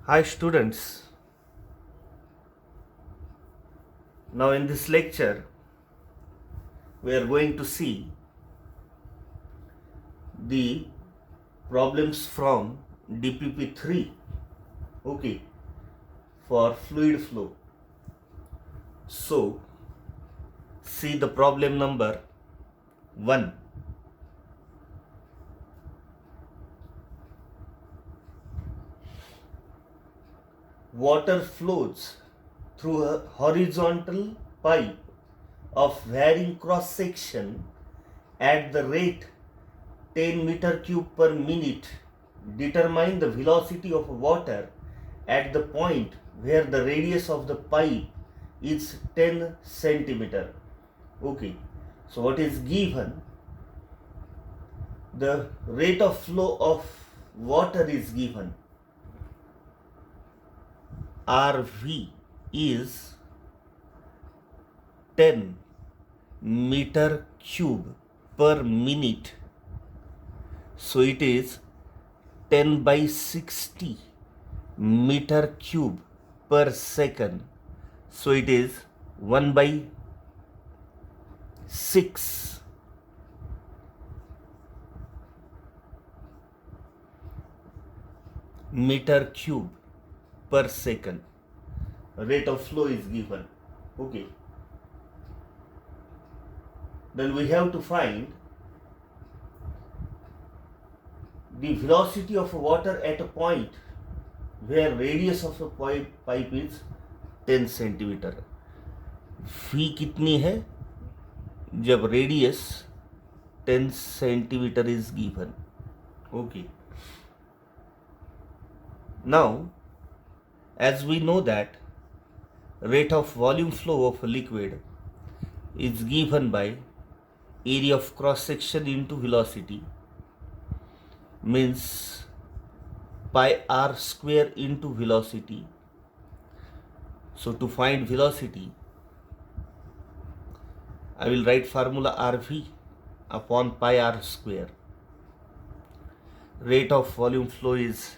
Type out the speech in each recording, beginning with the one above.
Hi students, now in this lecture we are going to see the problems from DPP3, okay, for fluid flow. So see the problem number 1. Water flows through a horizontal pipe of varying cross section at the rate 10 meter cube per minute. Determine the velocity of water at the point where the radius of the pipe is 10 centimeter. Okay, so what is given? The rate of flow of water is given. RV is 10 meter cube per minute. So it is 10 by 60 meter cube per second. So it is 1 by 6 meter cube per second. Rate of flow is given. Okay. Then we have to find the velocity of water at a point where radius of a pipe is 10 centimeter. V कितनी है जब radius 10 centimeter is given. Okay. Now, as we know that rate of volume flow of a liquid is given by area of cross section into velocity, means pi r square into velocity. So to find velocity, I will write formula RV upon pi r square. Rate of volume flow is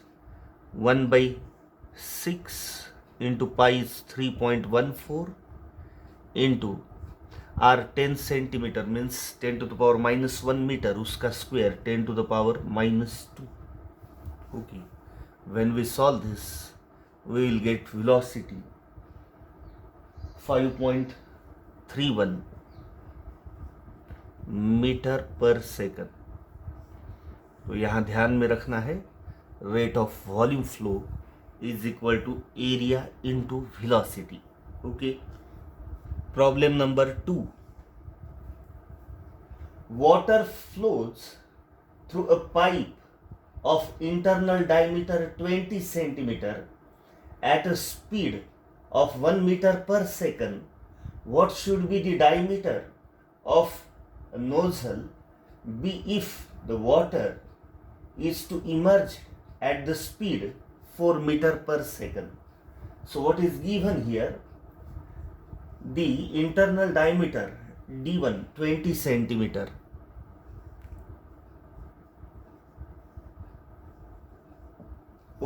1 by 6 into pi is 3.14 into r 10 centimeter means 10 to the power minus 1 meter, uska square 10 to the power minus 2. Okay, when we solve this we will get velocity 5.31 metre per second. तो यहाँ ध्यान में रखना है rate of volume flow is equal to area into velocity. Okay. Problem number 2. Water flows through a pipe of internal diameter 20 centimeter at a speed of 1 meter per second. What should be the diameter of a nozzle be if the water is to emerge at the speed 4 meter per second? So what is given here? The internal diameter D1 20 centimeter.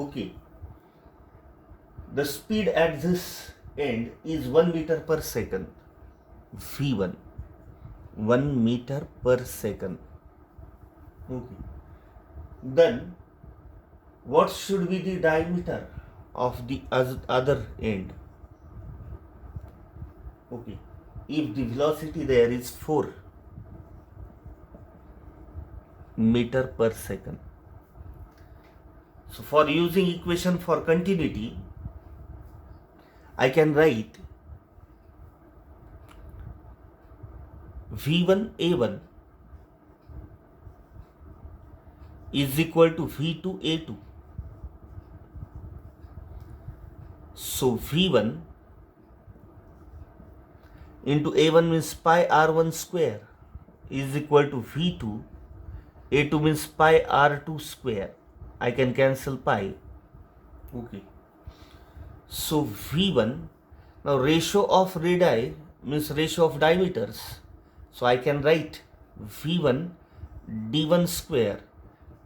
Okay, the speed at this end is 1 meter per second. V1 1 meter per second. Okay, then what should be the diameter of the other end? Okay, if the velocity there is 4 meter per second. So for using equation for continuity, I can write V1A1 is equal to V2A2. So V1 into A1 means pi R1 square is equal to V2. A2 means pi R2 square. I can cancel pi. Okay. So V1, now ratio of radii means ratio of diameters. So I can write V1 D1 square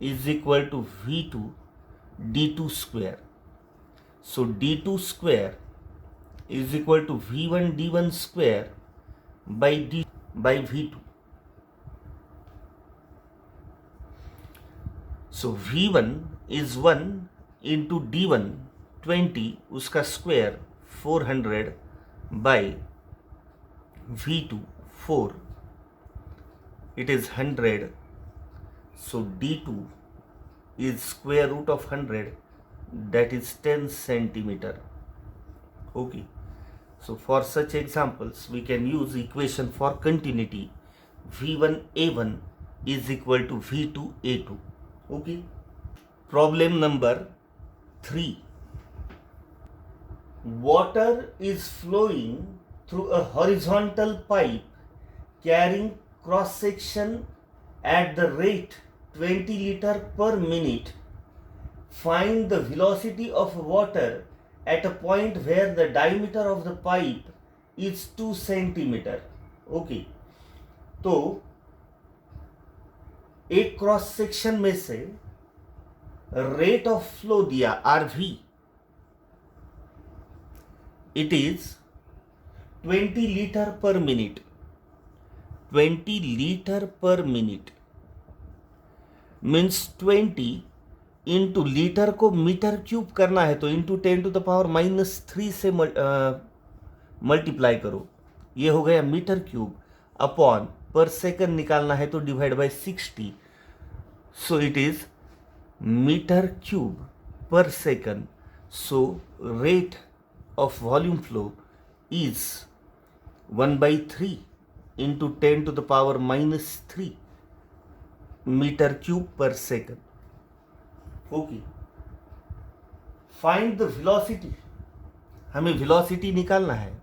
is equal to V2 D2 square. So d2 square is equal to v1 d1 square by v2. So v1 is 1 into d1 20 उसका square 400 by v2 4, it is 100. So d2 is square root of 100, that is 10 centimeter. Okay, so for such examples we can use equation for continuity v1a1 is equal to v2a2. Okay, problem number 3. Water is flowing through a horizontal pipe carrying cross section at the rate 20 liter per minute. Find the velocity of water at a point where the diameter of the pipe is 2 centimeter. Okay, तो एक cross section में से rate of flow दिया RV, it is 20 liter per minute. 20 liter per minute means 20 into litre को metre cube करना है तो into 10 to the power -3 से मल्टीप्लाई करो, ये हो गया metre cube, upon per second निकालना है तो divide by 60. So it is metre cube per second. So rate of volume flow is 1/3 into 10 to the power -3 meter cube per second. Okay, find the velocity. हमें velocity निकालना है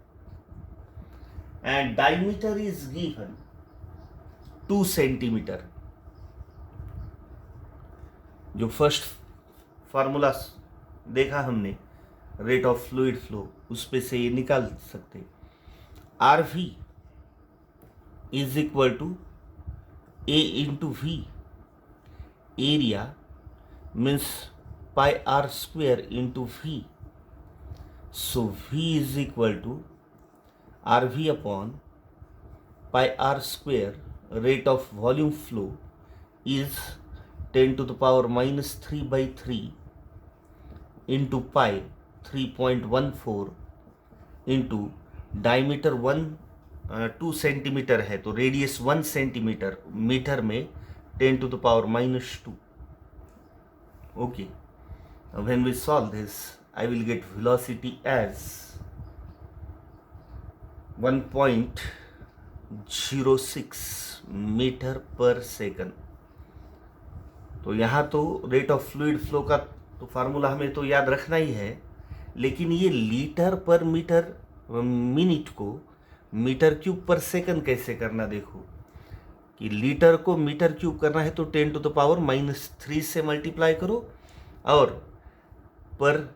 and diameter is given 2 centimeter. जो first formula देखा हमने rate of fluid flow, उस पे से ये निकाल सकते. RV is equal to A into V. Area means pi R square into V. So V is equal to RV upon pi R square. Rate of volume flow is 10 to the power -3/3 into pi 3.14 into diameter 2 centimetre है तो radius 1 centimetre, metre में 10 to the power -2. Okay, when we solve this I will get velocity as 1.06 metre per second. तो यहाँ तो rate of fluid flow का तो formula हमें तो याद रखना ही है, लेकिन ये लीटर पर मीटर मिनट को मीटर क्यूब पर सेकंड कैसे करना. देखो कि लीटर को मीटर क्यूब करना है तो 10 to the power -3 से मल्टीप्लाई करो, और पर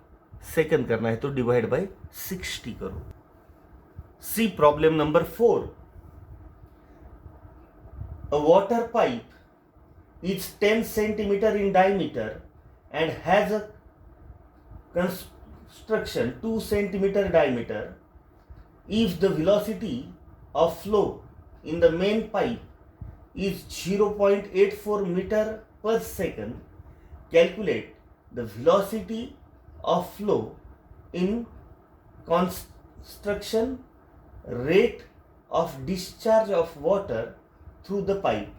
सेकंड करना है तो डिवाइड बाय 60 करो. See problem number 4. A water pipe is 10 centimetre in diameter and has a construction 2 centimeter diameter. If the velocity of flow in the main pipe is 0.84 meter per second, calculate the velocity of flow in construction rate of discharge of water through the pipe.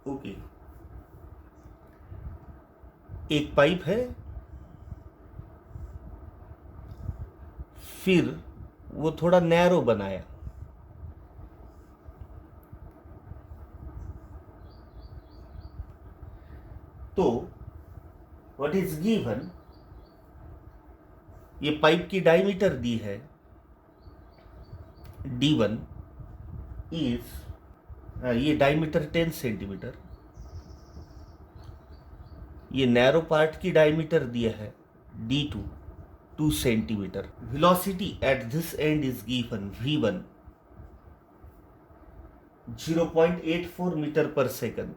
Okay, एक pipe है, फिर वो थोड़ा narrow बनाया, तो what is given, ये pipe की diameter दी है D1 इज, ये डायमीटर 10 सेंटीमीटर, ये नैरो पार्ट की डायमीटर दिया है D2 2 centimeter. Velocity at this end is given V1 0.84 meter per second,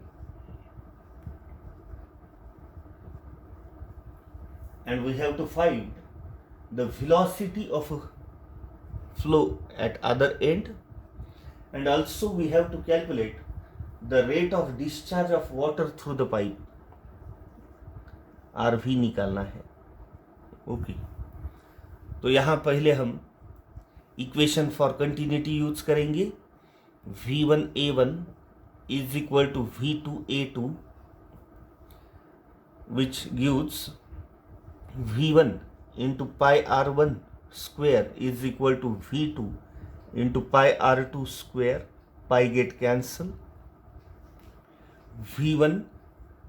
and we have to find the velocity of a flow at other end, and also we have to calculate the rate of discharge of water through the pipe, RV निकालना है। Okay, तो यहाँ पहले हम equation for continuity use करेंगे। V1A1 is equal to V2A2, which gives V1 into pi R1 square is equal to V2 into pi R2 square, pi get cancel। V1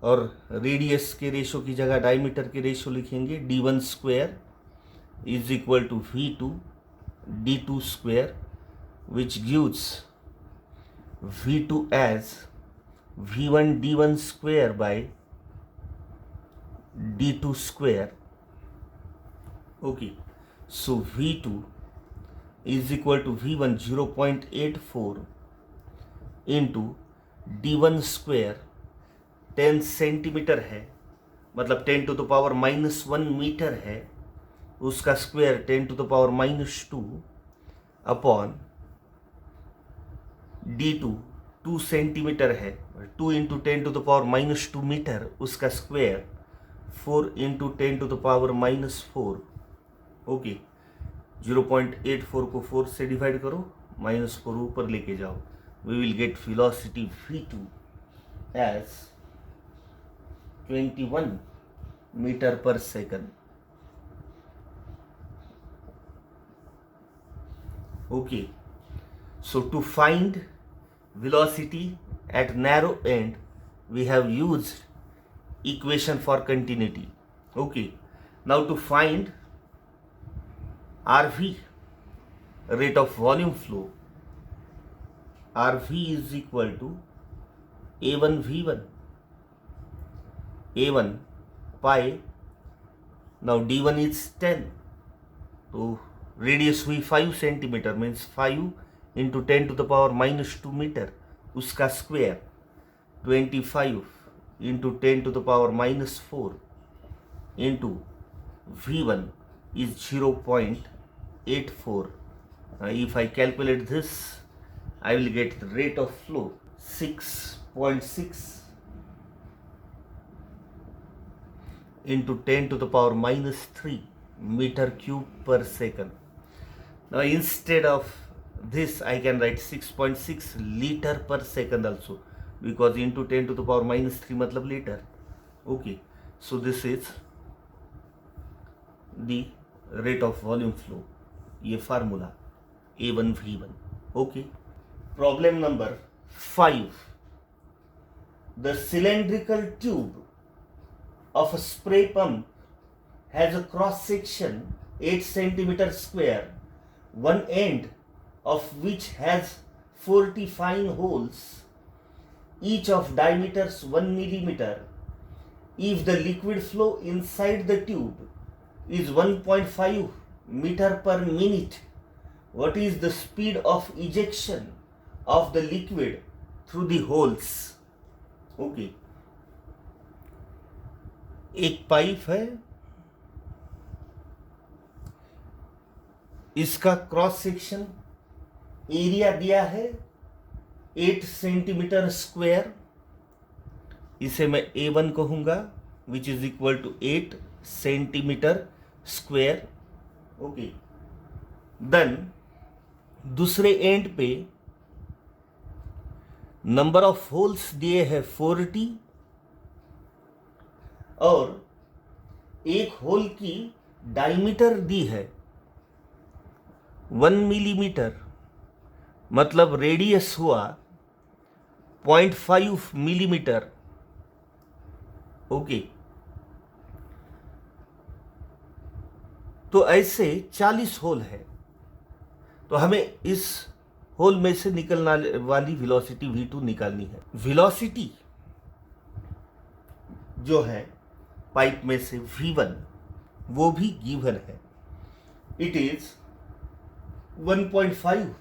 और radius के ratio की जगह diameter के ratio लिखेंगे, D1 square is equal to V2 D2 square, which gives V2 as V1 D1 square by D2 square। Okay, so V2 is equal to V1 0.84 into D1 square 10 centimetre है, मतलब 10 to the power -1 metre है, उसका square 10 to the power -2 upon D2 2 centimetre है, 2 into 10 to the power -2 metre, उसका square 4 into 10 to the power -4। Okay, 0.84 को 4 से divide करो, -4 ऊपर लेके जाओ, we will get velocity V2 as 21 metre per second. Okay, so to find velocity at narrow end we have used equation for continuity। Okay, now to find RV, rate of volume flow, RV is equal to A1 V1, A1 pi, now D1 is 10, so radius हुई 5 centimetre, means 5 into 10 to the power -2 metre, उसका square 25 into 10 to the power -4 into V1 is 0.84। If I calculate this, I will get the rate of flow 6.6 into 10 to the power -3 meter cube per second। Now instead of this I can write 6.6 liter per second also, because into 10 to the power -3 मतलब liter। Okay, so this is the rate of volume flow, ये formula A1 V1। Okay, problem number 5, the cylindrical tube of a spray pump has a cross section 8 centimeter square, one end of which has 40 fine holes, each of diameters 1 millimeter. If the liquid flow inside the tube is 1.5 meter per minute, what is the speed of ejection of the liquid through the holes? Okay, एक pipe है, इसका cross section area दिया है 8 centimetre square, इसे मैं A1 कहूंगा, which is equal to 8 centimetre square. Okay, then दूसरे end पे नंबर ऑफ होल्स दिए हैं 40, और एक होल की डायमीटर दी है 1 मिलीमीटर, मतलब रेडियस हुआ 0.5 मिलीमीटर। ओके, तो ऐसे 40 होल है, तो हमें इस होल में से निकलने वाली वेलोसिटी V2 निकालनी है। वेलोसिटी जो है पाइप में से V1, वो भी गिवन है, it is 1.5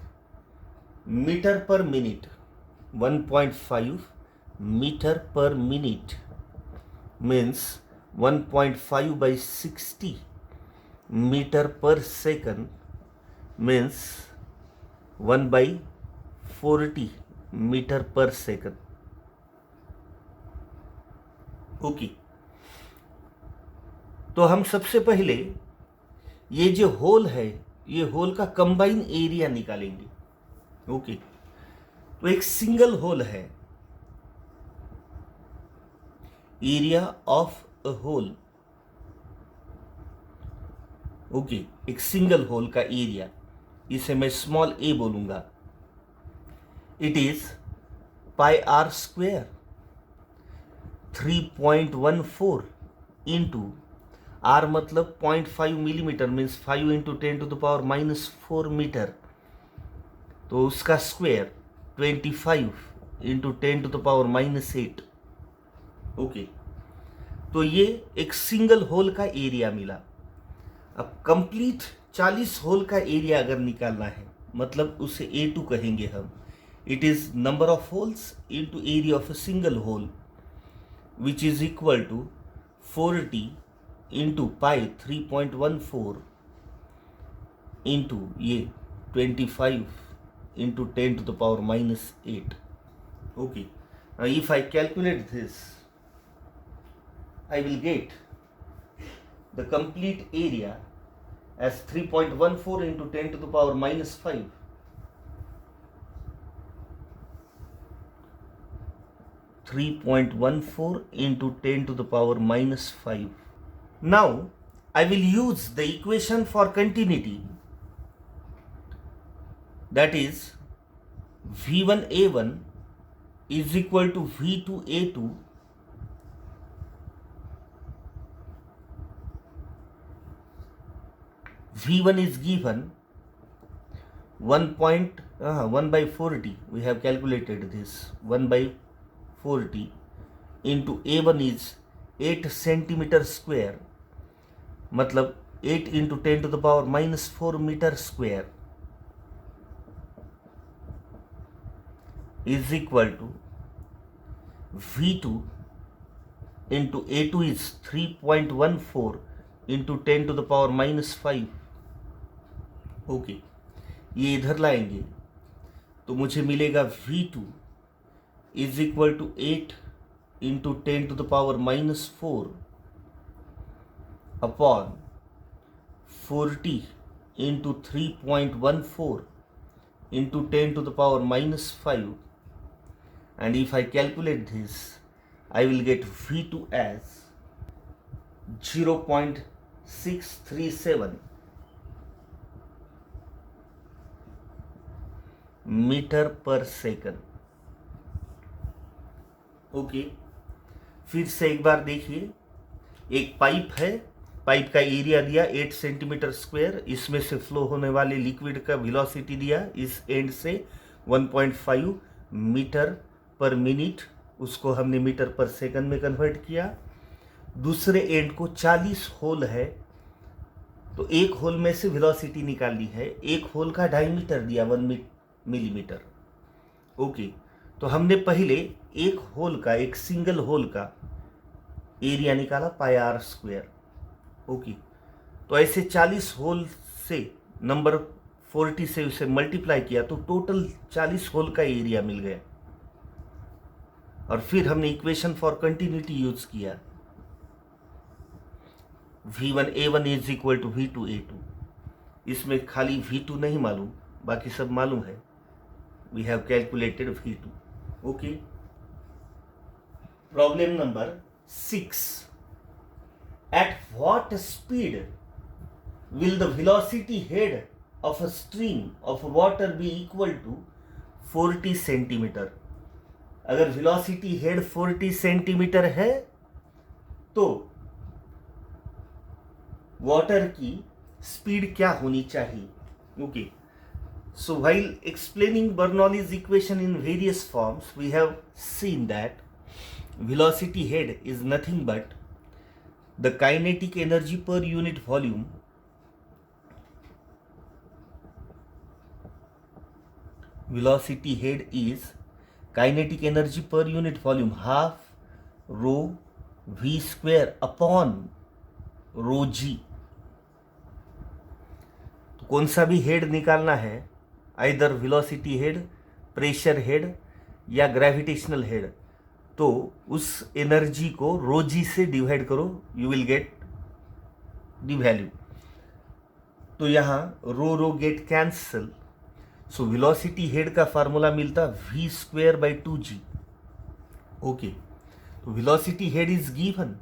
metre per minute, 1.5 metre per minute means 1.5 by 60 meter per second means 1/40 meter per second. Okay, तो हम सबसे पहले ये जो होल है, ये होल का कंबाइन एरिया निकालेंगे. ओके, तो एक सिंगल होल है, area of a hole. Okay, एक सिंगल होल का एरिया, इसे मैं स्मॉल ए बोलूंगा. It is pi R square 3.14 into R मतलब 0.5 मिलीमीटर मीन्स 5 इंटू 10⁻⁻4 मीटर, तो उसका स्क्वेयर 25 इंटू 10⁻⁻8. ओके, तो ये एक सिंगल होल का एरिया मिला. अब कंप्लीट 40 होल का एरिया अगर निकालना है, मतलब उसे A2 कहेंगे हम. It is number of holes into area of a single hole, which is equal to 40 into pi 3.14 into ये 25 into 10⁻⁻8. Okay, if I calculate this, I will get the complete area as 3.14 into 10⁻⁻5. into 10⁻⁻5. Now I will use the equation for continuity, that is V1A1 is equal to V2A2 V1 is given 1/40. We have calculated this 1/40 into A1 is 8 centimeter square, मतलब 8 into 10⁻⁻4 meter square is equal to V2 into A2 is 3.14 into 10⁻⁻5. Okay, ये इधर लाएंगे तो मुझे मिलेगा V2 is equal to 8 into 10⁻⁻4 upon 40 into 3.14 into 10⁻�5, and if I calculate this, I will get V2 as 0.637 metre per second. Okay, फिर से एक बार देखिए, एक पाइप है, पाइप का एरिया दिया 8 सेंटीमीटर स्क्वायर, इसमें से फ्लो होने वाले लिक्विड का वेलोसिटी दिया इस एंड से 1.5 मीटर पर मिनट, उसको हमने मीटर पर सेकंड में कन्वर्ट किया. दूसरे एंड को 40 होल है, तो एक होल में से वेलोसिटी निकालनी है. एक होल का डायमीटर दिया 1 मिलीमीटर. ओके, तो हमने पहले एक होल का, एक सिंगल होल का एरिया निकाला पाई आर स्क्वायर. ओके, तो ऐसे 40 होल से नंबर 40 से उसे मल्टीप्लाई किया तो टोटल 40 होल का एरिया मिल गया. और फिर हमने इक्वेशन फॉर कंटिन्यूटी यूज किया, V1A1 is equal to V2A2. इसमें खाली V2 नहीं मालूम, बाकी सब मालूम है. We have calculated V2. Okay, problem number 6. At what speed will the velocity head of a stream of water be equal to 40 centimetre? अगर velocity head 40 सेंटीमीटर है तो वाटर की स्पीड क्या होनी चाहिए? Okay, so while explaining Bernoulli's equation in various forms, we have seen that velocity head is nothing but the kinetic energy per unit volume velocity head is kinetic energy per unit volume half rho v square upon rho g. तो कौन सा भी head निकालना है, either velocity head, pressure head या gravitational head, तो उस energy को रो जी से डिवाइड करो, you will get the value. तो यहाँ rho rho get cancel, so velocity head का फार्मूला मिलता v²/2g। ओके, तो velocity head is given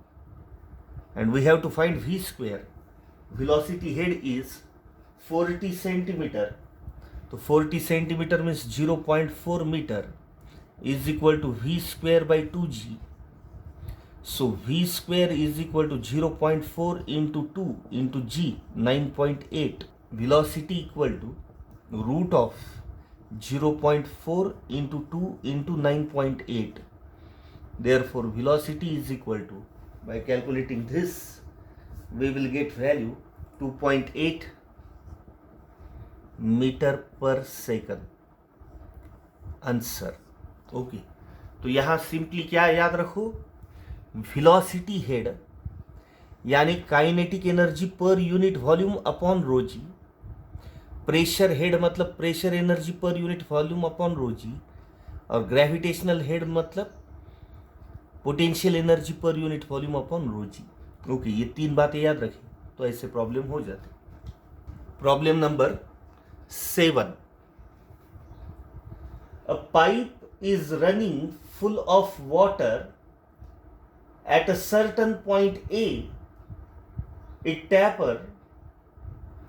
and we have to find v square. Velocity head is 40 centimeter. So 40 centimeter means 0.4 meter is equal to v square by 2g. So v square is equal to 0.4 into 2 into g, 9.8. Velocity equal to root of 0.4 into 2 into 9.8. Therefore velocity is equal to, by calculating this, we will get value 2.8 metre per second, answer. Okay, तो यहां simply क्या याद रखो, velocity head यानी kinetic energy per unit volume upon rho g, pressure head मतलब pressure energy per unit volume upon rho g, और gravitational head मतलब potential energy per unit volume upon rho g. Okay, ये तीन बातें याद रखें तो ऐसे प्रॉब्लम हो जाते। Problem number 7, a pipe is running full of water at a certain point A, it tapper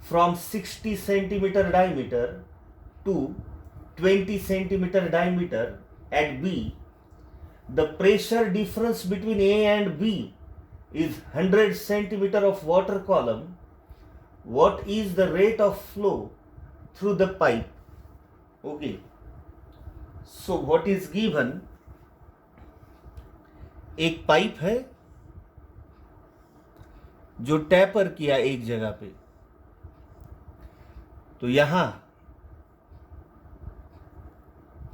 from 60 centimetre diameter to 20 centimeter diameter at B. The pressure difference between A and B is 100 centimeter of water column. What is the rate of flow through the pipe? Okay. So what is given? एक pipe है जो tapper किया एक जगह पे, तो यहां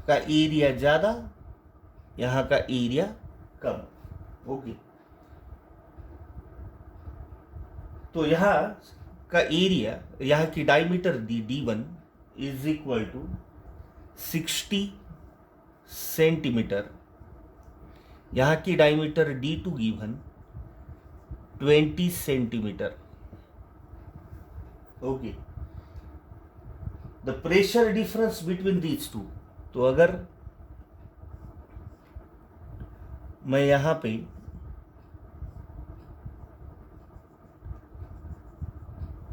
का एरिया ज्यादा, यहां का एरिया कम। ओके, तो यहां का एरिया, यहां की diameter D1 is equal to 60 centimetre, यहां की diameter D2 given 20 centimetre. Okay, the pressure difference between these two, तो अगर मैं यहां पे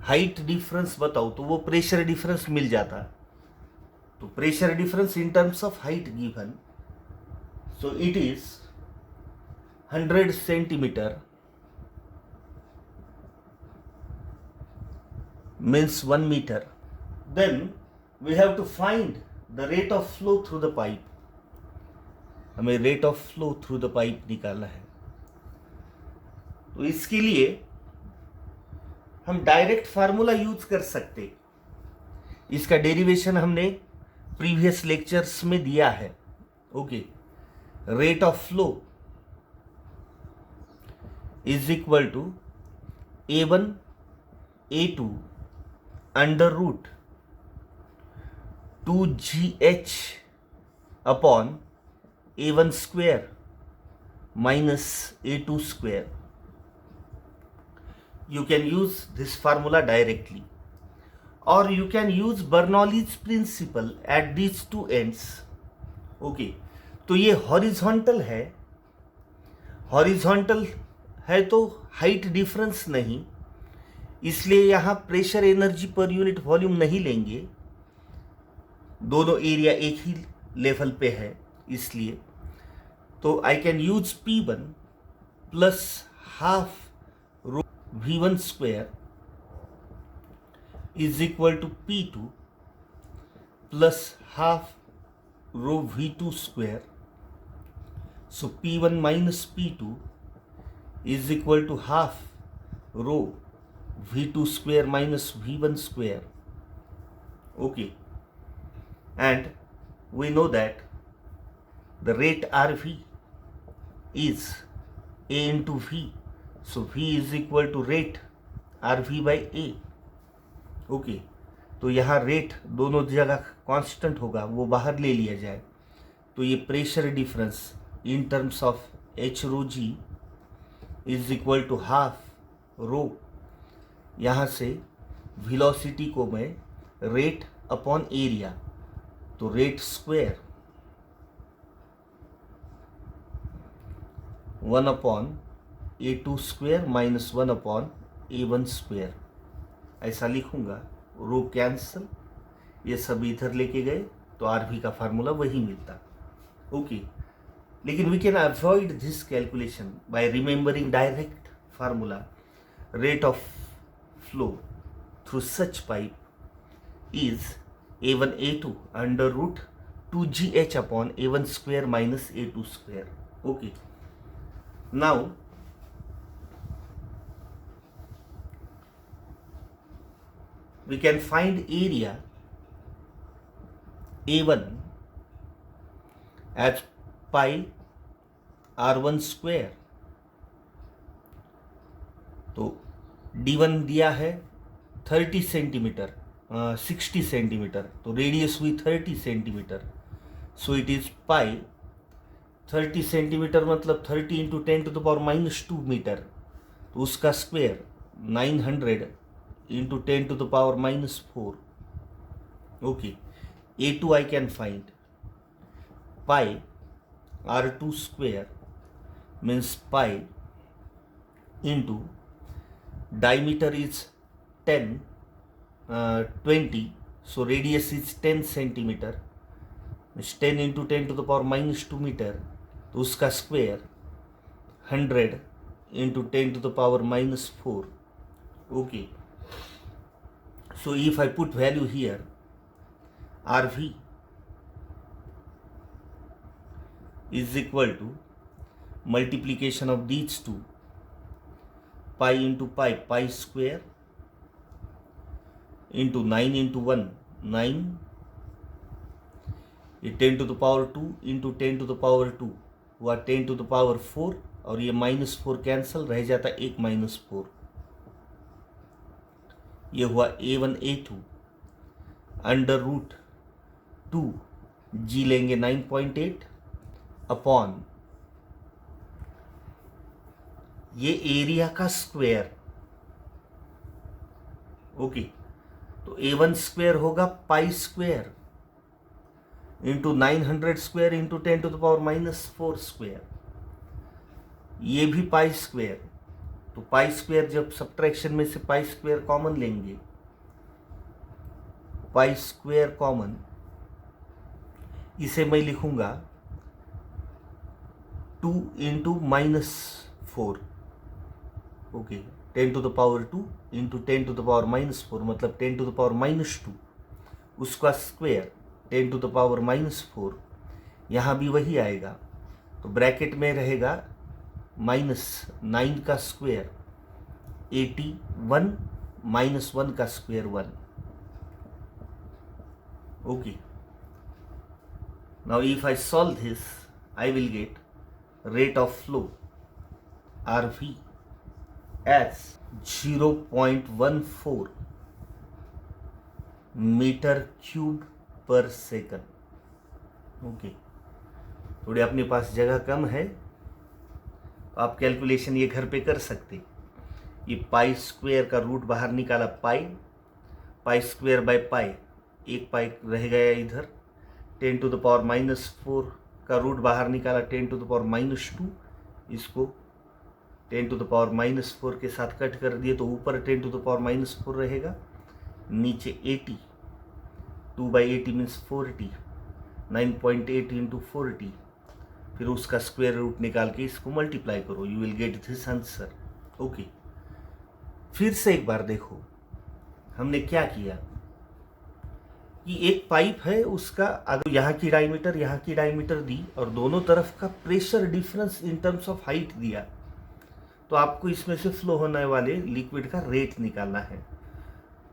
हाइट डिफरेंस बताऊं तो वो प्रेशर डिफरेंस मिल जाता। तो pressure difference in terms of height given, so it is 100 centimetre means 1 meter. Then we have to find the rate of flow through the pipe. हमें rate of flow through the pipe निकालना है। तो इसके लिए हम direct formula use कर सकते, इसका डेरिवेशन हमने प्रीवियस लेक्चर्स में दिया है। Okay, rate of flow is equal to A1 A2 under root 2GH upon A1 square minus A2 square. You can use this formula directly, or you can use Bernoulli's principle at these two ends. Okay, तो ये horizontal है, horizontal है तो height difference नहीं, इसलिए यहाँ pressure energy per unit volume नहीं लेंगे, दोनों एरिया एक ही लेवल पे है इसलिए। तो I can use P1 plus half rho V1 square is equal to P2 plus half rho V2 square. So P1 minus P2 is equal to half rho V2 square minus V1 square. Okay, and we know that the rate RV is A into V, so V is equal to rate RV by A. Okay, तो यहाँ rate दोनों जगह constant होगा, वो बाहर ले लिया जाए। तो ये pressure difference in terms of H rho G is equal to half rho, यहाँ से वेलोसिटी को मैं रेट अपॉन एरिया, तो rate square 1 upon A2 square minus 1 upon A1 square, ऐसा लिखूंगा। रो कैंसल, ये सब इधर लेके गए तो RV का फार्मूला वही मिलता। ओके, लेकिन we can avoid this calculation by remembering direct formula. Rate of flow through such pipe is A1 A2 under root 2GH upon A1 square minus A2 square. Okay, now we can find area A1 as pi R1 square। तो D1 दिया है 30 centimetre, 60 centimetre, तो radius हुई 30 centimetre. So it is pi 30 centimetre मतलब 30 into 10 to the power minus 2 metre, तो उसका square 900 into 10 to the power minus 4. Okay, A2 I can find pi R2 square means pi into diameter is 20, so radius is 10 centimeter, means 10 into 10 to the power minus 2 meter, तो उसका square 100 into 10 to the power minus 4. Okay, so if I put value here, RV is equal to multiplication of these two, pi into pi square into 9 into 1 9, ये 10 to the power 2 into 10 to the power 2 हुआ 10 to the power 4, और ये -4 cancel, रह जाता 1 -4, ये हुआ A1 A2 under root 2 जी लेंगे 9.8 upon ये एरिया का स्क्वायर। ओके, तो A1 स्क्वायर होगा pi square into 900 square into 10 to the power -4 square, ये भी पाई स्क्वायर। तो पाई स्क्वायर जब सब्ट्रैक्शन में से पाई स्क्वायर कॉमन लेंगे, पाई स्क्वायर कॉमन, इसे मैं लिखूंगा 2 into -4। Okay, 10 to the power 2 into 10 to the power -4 मतलब 10 टू द पावर -2, उसका स्क्वायर 10 टू द पावर -4, यहाँ भी वही आएगा। तो ब्रैकेट में रहेगा -9 का स्क्वायर 81 -1 का square 1। Okay, now if I solve this I will get rate of flow RV as 0.14 metre cube per second. Okay, थोड़ी अपने पास जगह कम है, आप कैलकुलेशन ये घर पे कर सकते। ये पाई स्क्वायर का रूट बाहर निकाला, पाई स्क्वायर बाय पाई, एक पाई रह गया इधर, 10 टू द पावर -4 का रूट बाहर निकाला 10 टू द पावर -2, इसको 10 टू द पावर -4 के साथ कट कर दिए तो ऊपर 10 टू द पावर -4 रहेगा, नीचे 80, 2/80 मीन्स 40, 9.8 इंटू 40, फिर उसका स्क्वायर रूट निकाल के इसको मल्टीप्लाई करो, you will get this answer. Okay, फिर से एक बार देखो हमने क्या किया कि एक पाइप है, उसका अगर यहाँ की डायमीटर दी और दोनों तरफ का pressure difference in terms of height दिया, तो आपको इसमें से फ्लो होने वाले लिक्विड का रेट निकालना है।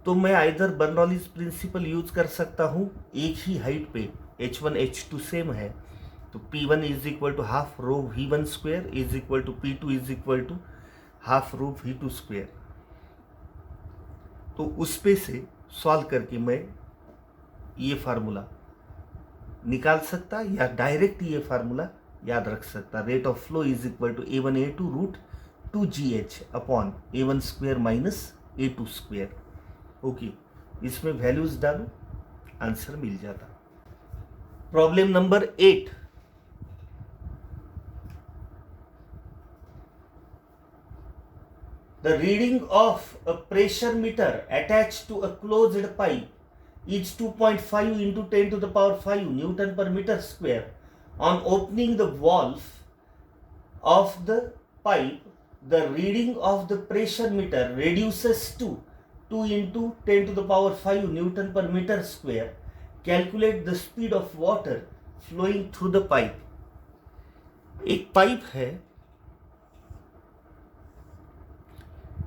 तो मैं आइदर बर्नौलीज प्रिंसिपल यूज कर सकता हूँ, एक ही हाइट पे H1 H2 सेम है, तो P1 is equal to half rho V1 square is equal to P2 is equal to half rho V2 square. तो उस पे से सॉल्व करके मैं ये फार्मूला निकाल सकता या डायरेक्ट ये फार्मूला याद रख सकता। Rate of flow is equal to A1A2 root 2GH upon A1 square minus A2 square. Okay, इसमें वैल्यूज डालो, आंसर मिल जाता। Problem number 8, the reading of a pressure meter attached to a closed pipe is 2.5 into 10 to the power 5 Newton per meter square. On opening the valve of the pipe, the reading of the pressure meter reduces to 2 into 10 to the power 5 Newton per meter square. Calculate the speed of water flowing through the pipe. एक pipe है,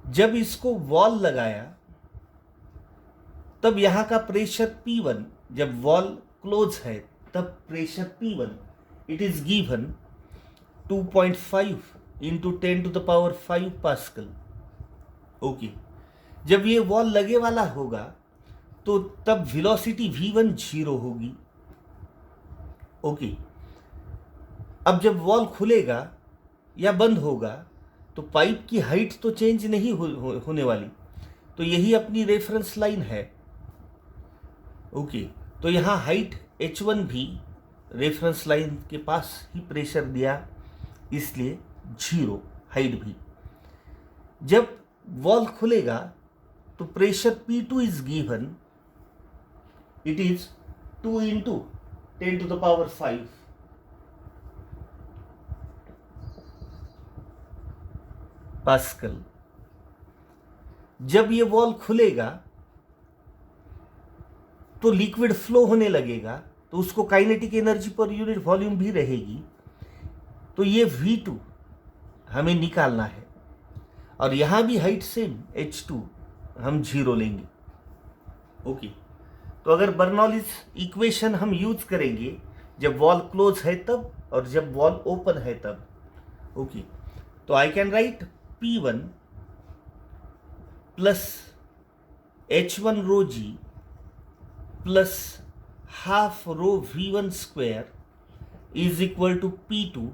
जब इसको wall लगाया तब यहां का प्रेशर P1, जब वॉल क्लोज है तब pressure P1 it is given 2.5 into 10 to the power 5 pascal. Okay, जब ये वॉल लगे वाला होगा तो तब वेलोसिटी V1 0 होगी। ओके, अब जब वॉल खुलेगा या बंद होगा तो पाइप की हाइट तो चेंज नहीं होने वाली, तो यही अपनी रेफरेंस लाइन है। ओके, तो यहाँ हाइट H1 भी रेफरेंस लाइन के पास ही प्रेशर दिया, इसलिए 0 हाइट भी। जब वॉल खुलेगा तो pressure P2 is given, it is 2 into 10 to the power 5 pascal. जब ये वॉल खुलेगा तो लिक्विड फ्लो होने लगेगा, तो उसको kinetic energy per unit volume भी रहेगी। तो ये V2 हमें निकालना है, और यहां भी हाइट सेम H2 हम 0 लेंगे। ओके, तो अगर बर्नौलीज इक्वेशन हम यूज करेंगे जब वॉल क्लोज है तब और जब वॉल ओपन है तब। ओके, तो I can write P1 plus H1 rho G plus half rho V1 square is equal to P2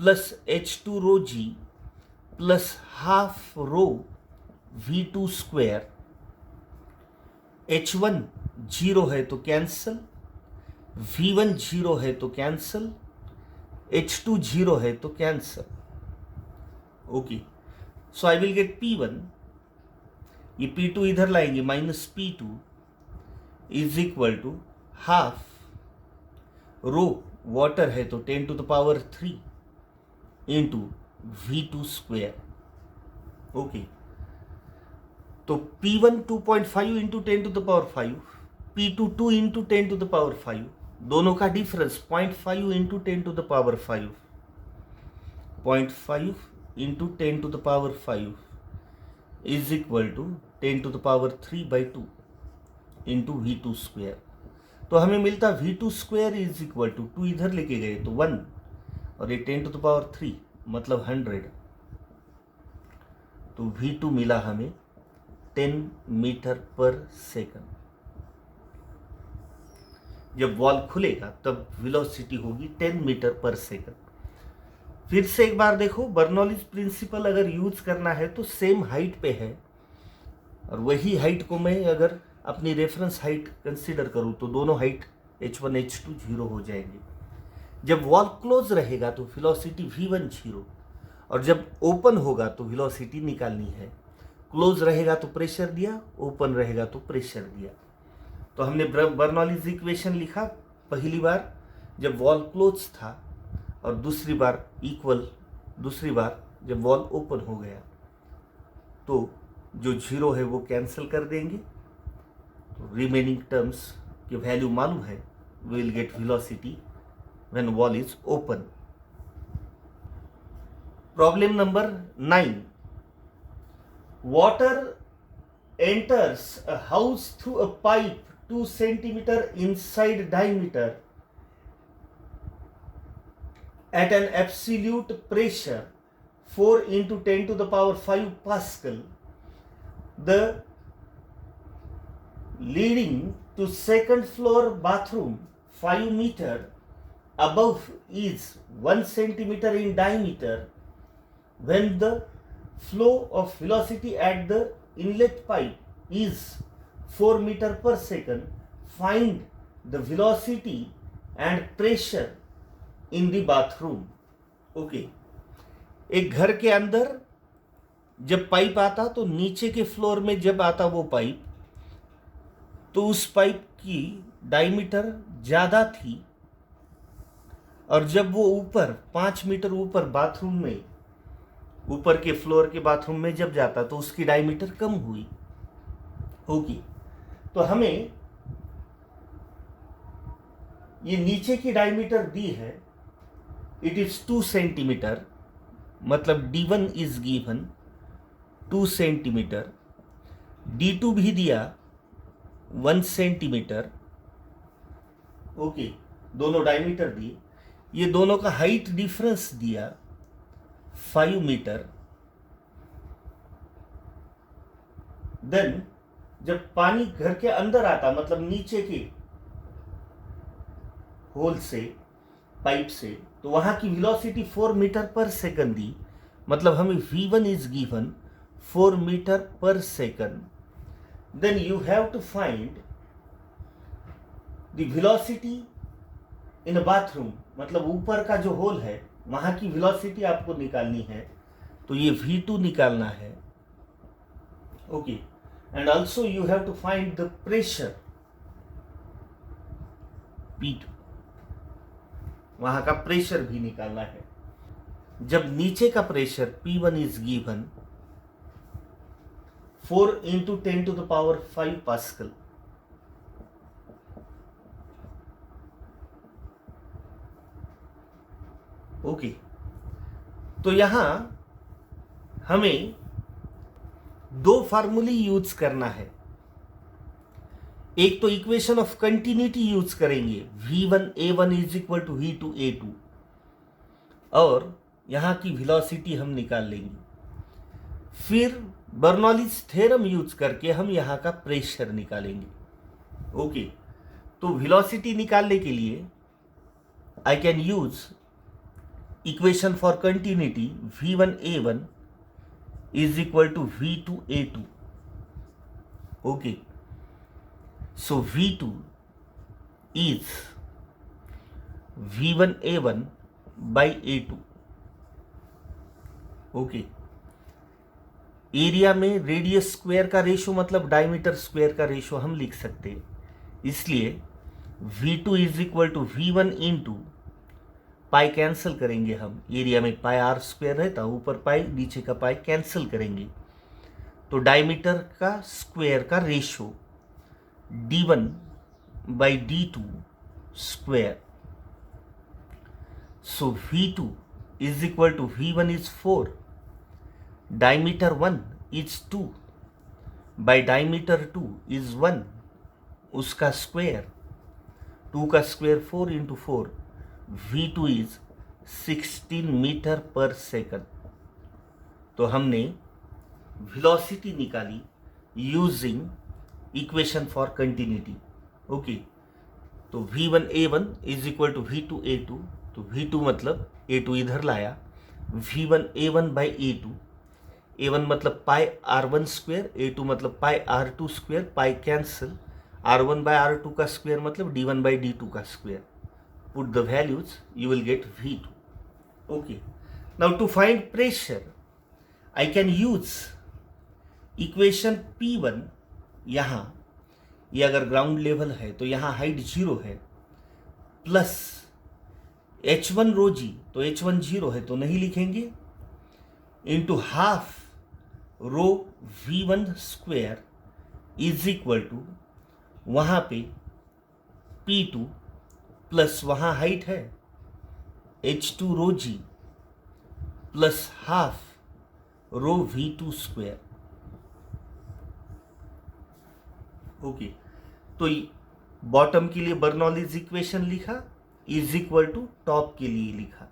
plus H2 rho G plus half rho V2 square. H1 0 है तो cancel, V1 0 है तो cancel, H2 0 है तो cancel. Okay, so I will get P1, ये P2 इधर लाएंगे, minus P2 is equal to half rho water है तो 10 to the power 3 into V2 square. Okay, तो P1 2.5 into 10 to the power 5, P2 2 into 10 to the power 5, दोनों का difference 0.5 into 10 to the power 5, 0.5 into 10 to the power 5 is equal to 10 to the power 3/2 into V2 square. तो हमें मिलता V2 square is equal to 2 इधर लेके गए तो 1, और ये 10 टू द पावर 3 मतलब 100, तो V2 मिला हमें 10 मीटर पर सेकंड। जब वॉल खुलेगा तब वेलोसिटी होगी 10 मीटर पर सेकंड। फिर से एक बार देखो, बर्नौलीज प्रिंसिपल अगर यूज करना है तो सेम हाइट पे है, और वही हाइट को मैं अगर अपनी रेफरेंस हाइट कंसीडर करूं तो दोनों हाइट H1 H2 0 हो जाएंगे। जब वॉल क्लोज रहेगा तो वेलोसिटी V1 0, और जब ओपन होगा तो वेलोसिटी निकालनी है। क्लोज रहेगा तो प्रेशर दिया, ओपन रहेगा तो प्रेशर दिया। तो हमने बर्नौलीज इक्वेशन लिखा, पहली बार जब वॉल क्लोज था और दूसरी बार जब वॉल ओपन हो गया, तो जो 0 है वो कैंसिल कर देंगे, तो रिमेनिंग टर्म्स की वैल्यू मालूम है, we will get velocity when valve is open. Problem number 9, water enters a house through a pipe 2 centimeter inside diameter at an absolute pressure 4 into 10 to the power 5 Pascal. The leading to second floor bathroom 5 meter above is 1 centimeter in diameter. When the flow of velocity at the inlet pipe is 4 meter per second, find the velocity and pressure in the bathroom. Okay. एक घर के अंदर जब pipe आता तो नीचे के floor में जब आता वो पाइप, तो उस पाइप की डायमीटर ज़्यादा थी, और जब वो ऊपर 5 मीटर ऊपर बाथरूम में, ऊपर के फ्लोर के बाथरूम में जब जाता तो उसकी डायमीटर कम हुई होगी. तो हमें ये नीचे की डायमीटर दी है, इट इज 2 सेंटीमीटर, मतलब D1 is given 2 centimetre, D2 भी दिया 1 सेंटीमीटर. ओके, दोनों डायमीटर दिए. ये दोनों का हाइट डिफरेंस दिया 5 मीटर. देन जब पानी घर के अंदर आता, मतलब नीचे के होल से, पाइप से, तो वहां की वेलोसिटी 4 मीटर पर सेकंड दी, मतलब हमें V1 is given 4 metre per second. Then you have to find the velocity in a bathroom, मतलब ऊपर का जो होल है वहां की वेलोसिटी आपको निकालनी है, तो ये V2 निकालना है. Okay, and also you have to find the pressure P2, वहां का प्रेशर भी निकालना है. जब नीचे का प्रेशर P1 is given 4 into 10 to the power 5 pascal, okay. तो यहां हमें 2 फार्मूले यूज करना है. एक तो इक्वेशन ऑफ कंटिन्यूटी यूज करेंगे, V1A1 is equal to V2A2, और यहां की वेलोसिटी हम निकाल लेंगे. फिर बर्नौलीज थ्योरम यूज करके हम यहां का प्रेशर निकालेंगे. ओके, तो वेलोसिटी निकालने के लिए I can use equation for continuity, V1A1 is equal to V2A2. Okay, so V2 is V1A1 by A2. Okay, area में रेडियस स्क्वायर का रेशो मतलब डायमीटर स्क्वायर का रेशो हम लिख सकते हैं. इसलिए V2 is equal to V1 into pi, cancel करेंगे हम, एरिया में पाई आर स्क्वायर रहता, ऊपर पाई नीचे का पाई कैंसिल करेंगे, तो डायमीटर का स्क्वायर का ratio D1 by D2 square. So V2 is equal to V1 is 4, diameter 1 is 2 by diameter 2 is 1, उसका स्क्वायर, 2 का square 4 into 4, V2 is 16 metre per second. तो हमने वेलोसिटी निकाली using equation for continuity. Okay, तो V1A1 is equal to V2A2, तो V2 मतलब A2 इधर लाया, V1A1 बाई A2, A1 मतलब पाई R1 स्क्वायर, A2 मतलब pi R2 square, pi cancel, R1 by R2 का स्क्वायर मतलब D1 बाई D2 का square. Put the values, you will get V2. Okay, now to find pressure I can use equation P1. यहाँ ये अगर ground level है तो यहाँ height 0 है, प्लस H1 रो जी, तो H1 0 है तो नहीं लिखेंगे, into half rho V1 square is equal to वहाँ पे P2 प्लस वहाँ हाइट है H2 rho g plus half rho V2 square. Okay, तो बॉटम के लिए बर्नौलीज इक्वेशन लिखा, इज इक्वल टू टॉप के लिए लिखा.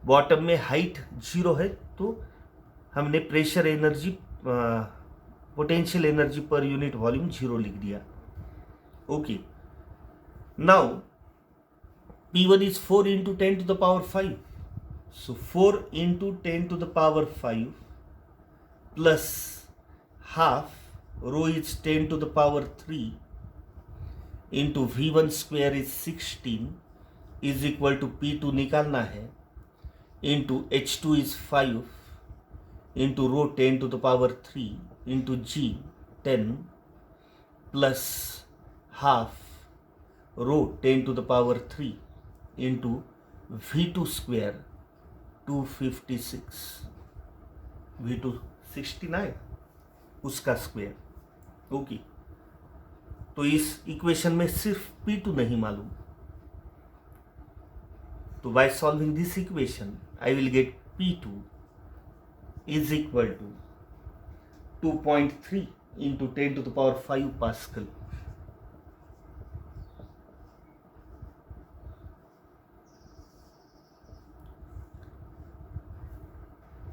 बॉटम में हाइट 0 है तो हमने pressure energy, potential energy per unit volume 0 लिख दिया. Okay. Now P1 is 4 into 10 to the power 5. So 4 into 10 to the power 5 plus half, rho is 10 to the power 3 into V1 square is 16 is equal to P2 निकालना है into H2 is 5 into rho 10 to the power 3 into G 10 plus half rho 10 to the power 3 into V2 square 256 V2 69 उसका square. Okay. तो इस equation में सिर्फ P2 नहीं मालूम. तो by solving this equation I will gate P2 is equal to 2.3 into 10 to the power 5 Pascal.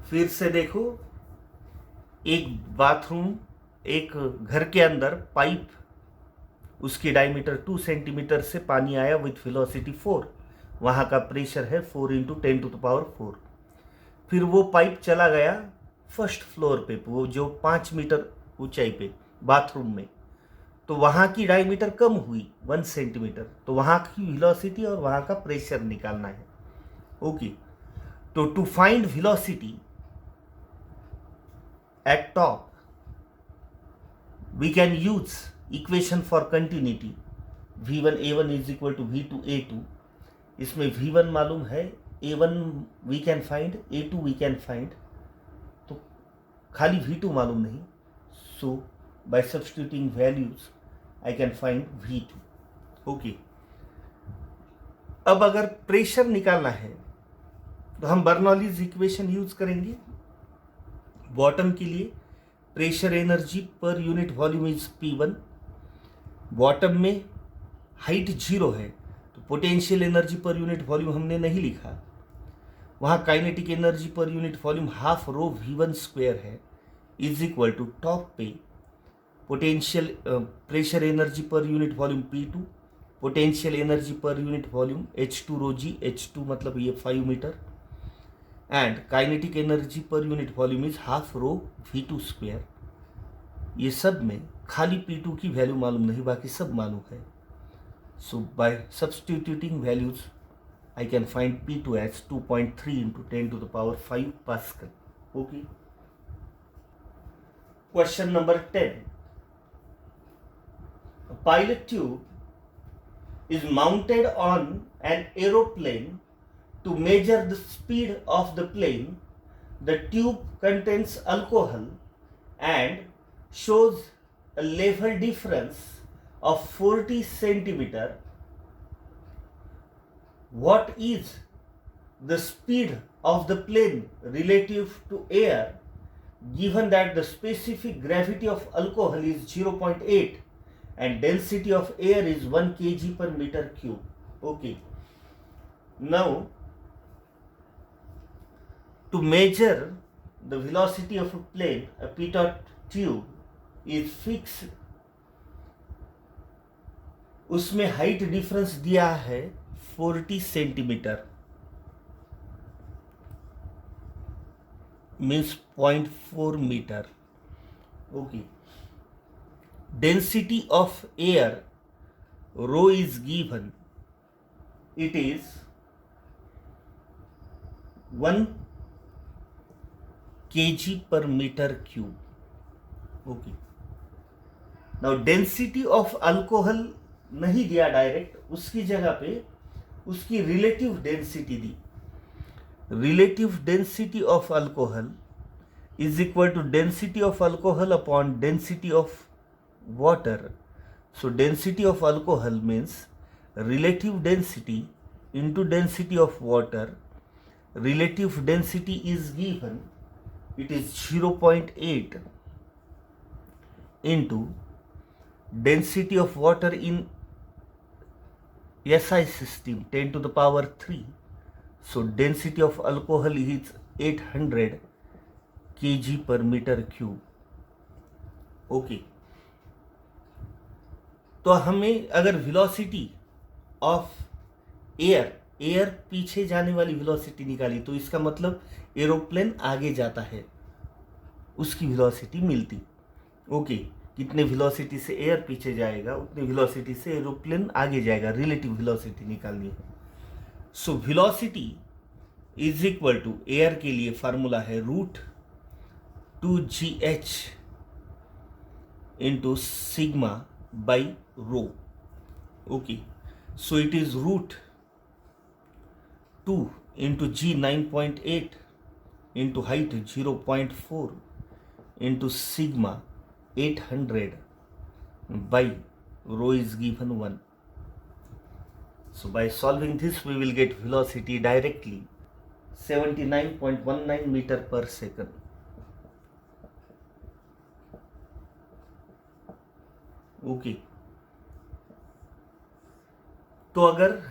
फिर से देखो, एक बाथरूम, एक घर के अंदर पाइप, उसकी डायमीटर 2 सेंटीमीटर से पानी आया विथ वेलोसिटी 4. वहाँ का प्रेशर है 4 इंटू 10 टू द पावर 4. फिर वो पाइप चला गया फर्स्ट फ्लोर पे, वो जो 5 मीटर ऊंचाई पे बाथरूम में. तो वहाँ की डायमीटर कम हुई 1 सेंटीमीटर. तो वहाँ की वेलोसिटी और वहाँ का प्रेशर निकालना है. ओके. तो to find velocity at top we can use equation for continuity v1 a1 is equal to v2 a2. इसमें v1 मालूम है, a1 we can find, a2 we can find. तो खाली v2 मालूम नहीं. so by substituting values I can find v2. Okay. अब अगर pressure निकालना है तो हम बर्नौलीज इक्वेशन यूज करेंगे. बॉटम के लिए pressure energy per unit volume is P1. Bottom में हाइट 0 है तो potential energy per unit volume हमने नहीं लिखा. वहाँ kinetic energy per unit volume half rho V1 square है इज इक्वल टू टॉप पे potential pressure energy per unit volume P2, potential energy per unit volume H2 rho G. H2 मतलब ये 5 metre. And kinetic energy per unit volume is half rho V2 square. ये सब में खाली P2 की value मालूम नहीं, बाकी सब मालूम है. So by substituting values I can find P2 as 2.3 into 10 to the power 5 pascal. Okay. Question number 10. A pilot tube is mounted on an aeroplane. To measure the speed of the plane, the tube contains alcohol and shows a level difference of 40 centimeter. What is the speed of the plane relative to air given that the specific gravity of alcohol is 0.8 and density of air is 1 kg per meter cube? Okay. Now to measure the velocity of a plane, a pitot tube is fixed. उसमें height difference दिया है 40 centimetre, means 0.4 metre. Okay. Density of air rho is given. It is 1 kg per meter cube. Okay. Now density of alcohol नहीं दिया direct, उसकी जगह पे उसकी relative density दी. Relative density of alcohol is equal to density of alcohol upon density of water. So density of alcohol means relative density into density of water. Relative density is given. It is 0.8 into density of water in SI system 10 to the power 3. So density of alcohol is 800 kg per meter cube. Okay. तो हमें अगर velocity of air पीछे जाने वाली velocity निकाली तो इसका मतलब एरोप्लेन आगे जाता है, उसकी वेलोसिटी मिलती। ओके, कितने वेलोसिटी से एयर पीछे जाएगा उतनी वेलोसिटी से एरोप्लेन आगे जाएगा, रिलेटिव वेलोसिटी निकालनी है। So velocity is equal to, air के लिए फार्मूला है √2gh into sigma by rho. Okay, so it is √2 into g 9.8 into height 0.4 into sigma 800 by rho is given 1. So by solving this we will get velocity directly 79.19 meter per second. Okay, तो अगर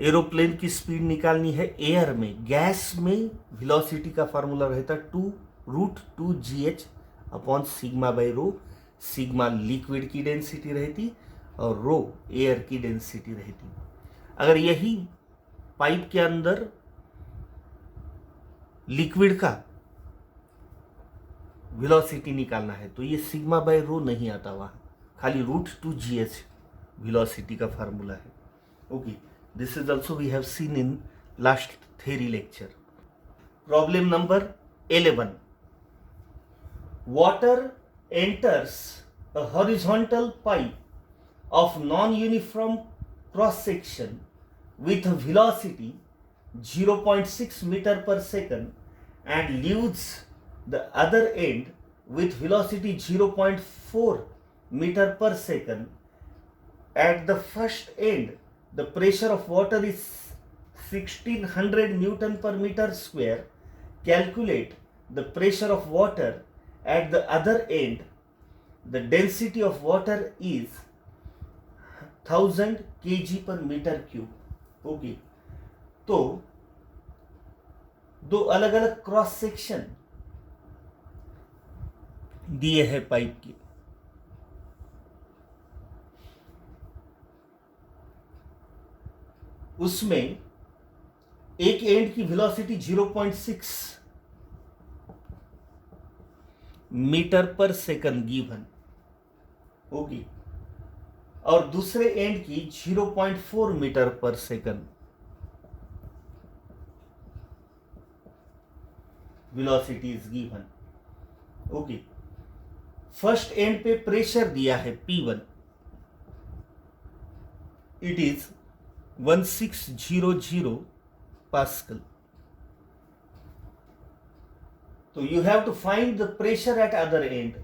aeroplane की speed निकालनी है air में, gas में velocity का formula रहता √2gh upon sigma by row. Sigma liquid की डेंसिटी रहती और रो एयर की डेंसिटी रहती। अगर यही पाइप के अंदर लिक्विड का वेलोसिटी निकालना है तो ये सिग्मा बाई रो नहीं आता, वहां खाली √2gh वेलोसिटी का फार्मूला है। Okay, this is also we have seen in last theory lecture. Problem number 11, water enters a horizontal pipe of non-uniform cross section with a velocity 0.6 meter per second and leaves the other end with velocity 0.4 meter per second. At the first end, the pressure of water is 1600 Newton per meter square. Calculate the pressure of water at the other end. The density of water is 1000 kg per meter cube. Okay, तो दो अलग अलग cross section दिए हैं pipe के। उसमें एक end की velocity 0.6 metre per second given, okay, और दूसरे एंड की 0.4 metre per second velocity is given. Okay, first end पे प्रेशर दिया है P1, इट इज 1600 पास्कल। तो you have to find the pressure at other end.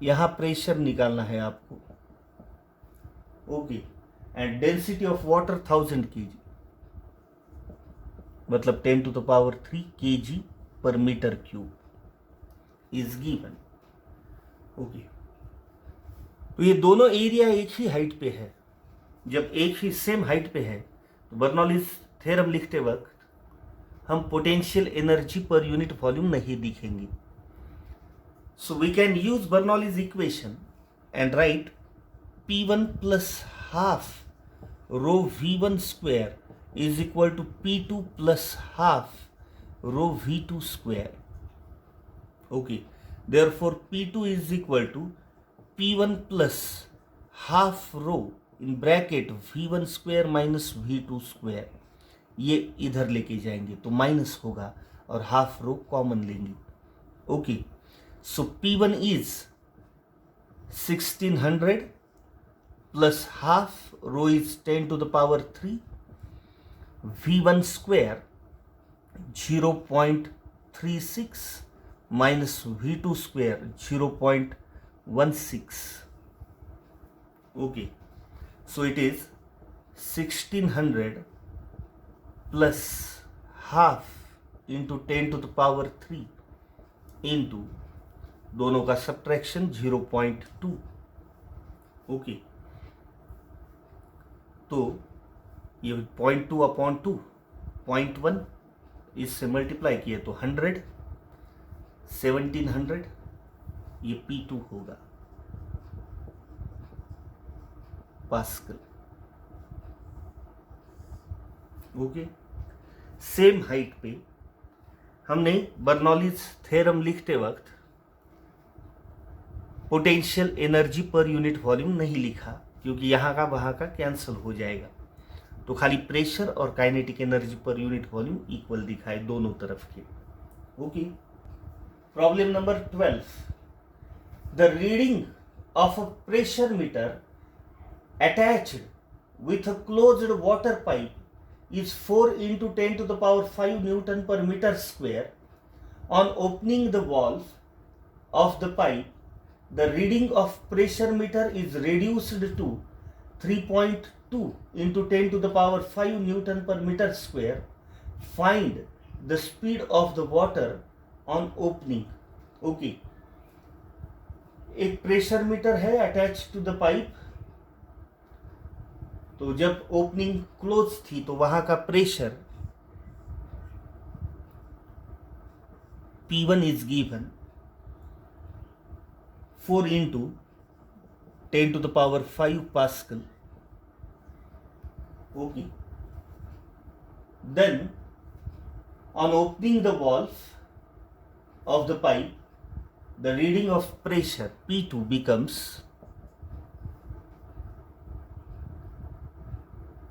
यहां pressure निकालना है आपको। Okay, and density of water 1000 kg, मतलब 10⁻³ kg per metre cube is given. Okay, तो ये दोनों एरिया एक ही हाइट पे है। जब एक ही सेम हाइट पे है तो बर्नौलीज थ्योरम लिखते वक्त हम potential energy per unit volume नहीं दिखेंगे। So we can use Bernoulli's equation and write P1 plus half rho V1 square is equal to P2 plus half rho V2 square. Okay, therefore P2 is equal to P1 plus half rho in bracket V1 square minus V2 square. ये इधर लेके जाएंगे तो minus होगा और half rho common लेंगे। Okay, so P1 is 1600 plus half row is 10⁻³ V1 square 0.36 minus V2 square 0.16। Okay, so it is 1600 plus half into 10⁻³ into दोनों का सब्ट्रैक्शन 0.2। ओके, तो ये 0.2 अपॉन 2 0.1 इससे मल्टीप्लाई किए तो 100 1700 ये P2 होगा। पास्कल। ओके, सेम हाइट पे हमने बर्नौलीज थ्योरम लिखते वक्त potential energy per unit volume नहीं लिखा, क्योंकि यहाँ का वहाँ का कैंसिल हो जाएगा। तो खाली प्रेशर और kinetic energy per unit volume equal दिखाए दोनों तरफ के। Okay, problem number 12, the reading of a pressure meter attached with a closed water pipe is 4 into 10 to the power 5 Newton per meter square. On opening the valve of the pipe, the reading of pressure meter is reduced to 3.2 into 10 to the power 5 Newton per meter square. Find the speed of the water on opening. Okay, एक pressure meter है attach to the pipe. तो जब opening close थी तो वहां का प्रेशर P1 is given 4 into 10 to the power 5 pascal. Okay, then on opening the valve of the pipe, the reading of pressure P2 becomes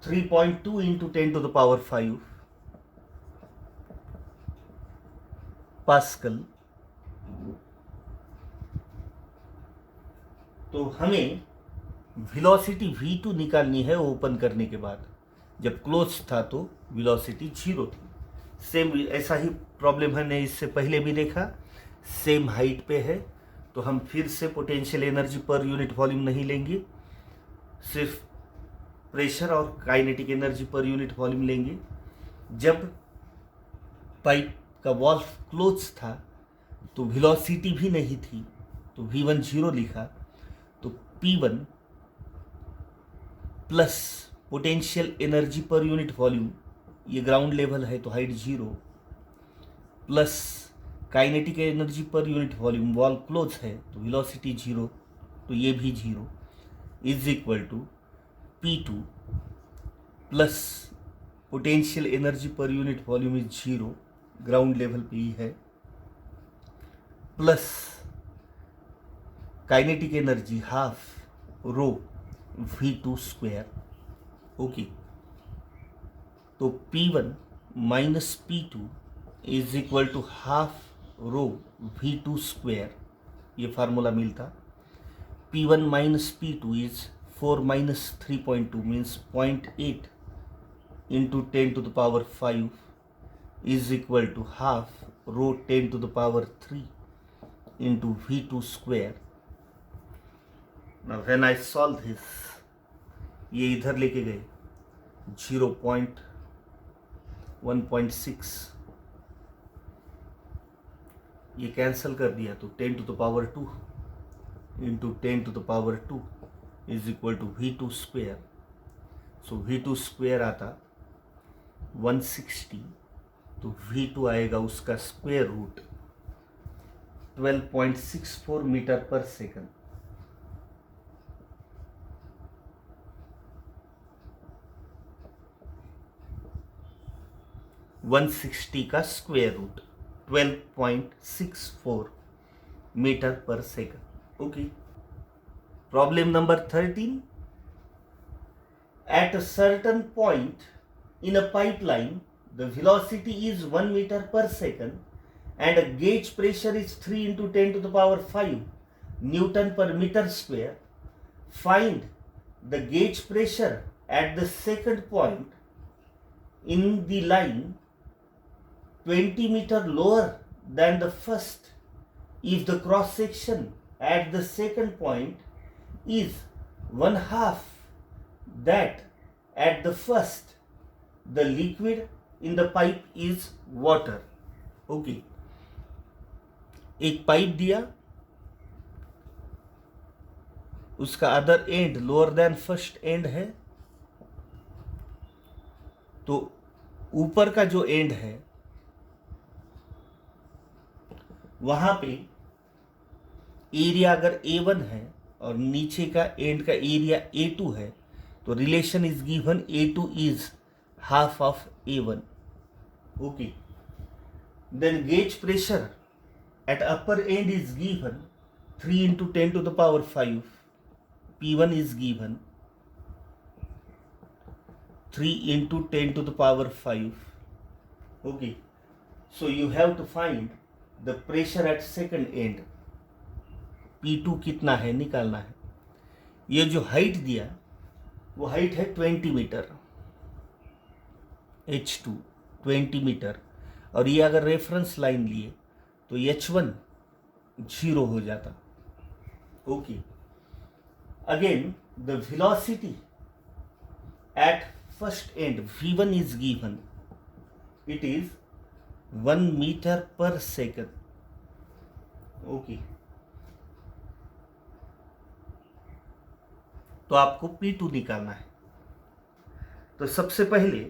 3.2 into 10 to the power 5 pascal. तो हमें velocity V2 निकालनी है open करने के बाद। जब close था तो वेलोसिटी 0 थी। सेम ऐसा ही प्रॉब्लम हमने इससे पहले भी देखा, सेम हाइट पे है। तो हम फिर से potential energy per unit volume नहीं लेंगे, सिर्फ प्रेशर और kinetic energy per unit volume लेंगे। जब पाइप का वाल्व क्लोज था तो वेलोसिटी भी नहीं थी, तो V1 0 लिखा। तो P1 plus potential energy per unit volume, ये ग्राउंड लेवल है तो height 0, plus kinetic energy per unit volume, valve close है तो वेलोसिटी 0, तो ये भी 0 is equal to P2 plus potential energy per unit volume is 0, ground level पे ही है, plus kinetic energy half rho V2 square. Okay, तो P1 minus P2 is equal to half rho V2 square, ये formula मिलता। P1 minus P2 is 4 minus 3.2 means 0.8 into 10 to the power 5 is equal to half rho 10 to the power 3 into V2 square. Now when I solve this, ये इधर लेके गए 0.1.6, ये cancel कर दिया तो 10 to the power 2 into 10 to the power 2 is equal to V2 square. So V2 square आता 160, तो V2 आएगा उसका square root 12.64 meter per second. One 160 का square root 12.64 meter per second. Okay, Problem number 13. At a certain point in a pipeline, the velocity is 1 meter per second and a gauge pressure is 3 into 10 to the power 5 Newton per meter square. Find the gauge pressure at the second point in the line 20 meter lower than the first if the cross section at the second point is 1/2 that at the first. The liquid in the pipe is water. Okay, एक pipe दिया, उसका other and lower than first and है, तो ऊपर का जो and है वहां पे एरिया अगर A1 है और नीचे का एंड का एरिया A2 है, तो relation is given A2 is half of A1. Okay, then gauge pressure at upper end is given 3 into 10 to the power 5. P1 is given 3 into 10 to the power 5. Okay, so you have to find the pressure at second end. P2 कितना है निकालना है. ये जो height दिया वो height है 20 metre, H2 20 metre, और ये अगर रेफरेंस लाइन लिए तो H1 0 हो जाता. Okay, again the velocity at first end V1 is given, it is 1 meter per second. Okay, तो आपको P2 निकालना है. तो सबसे पहले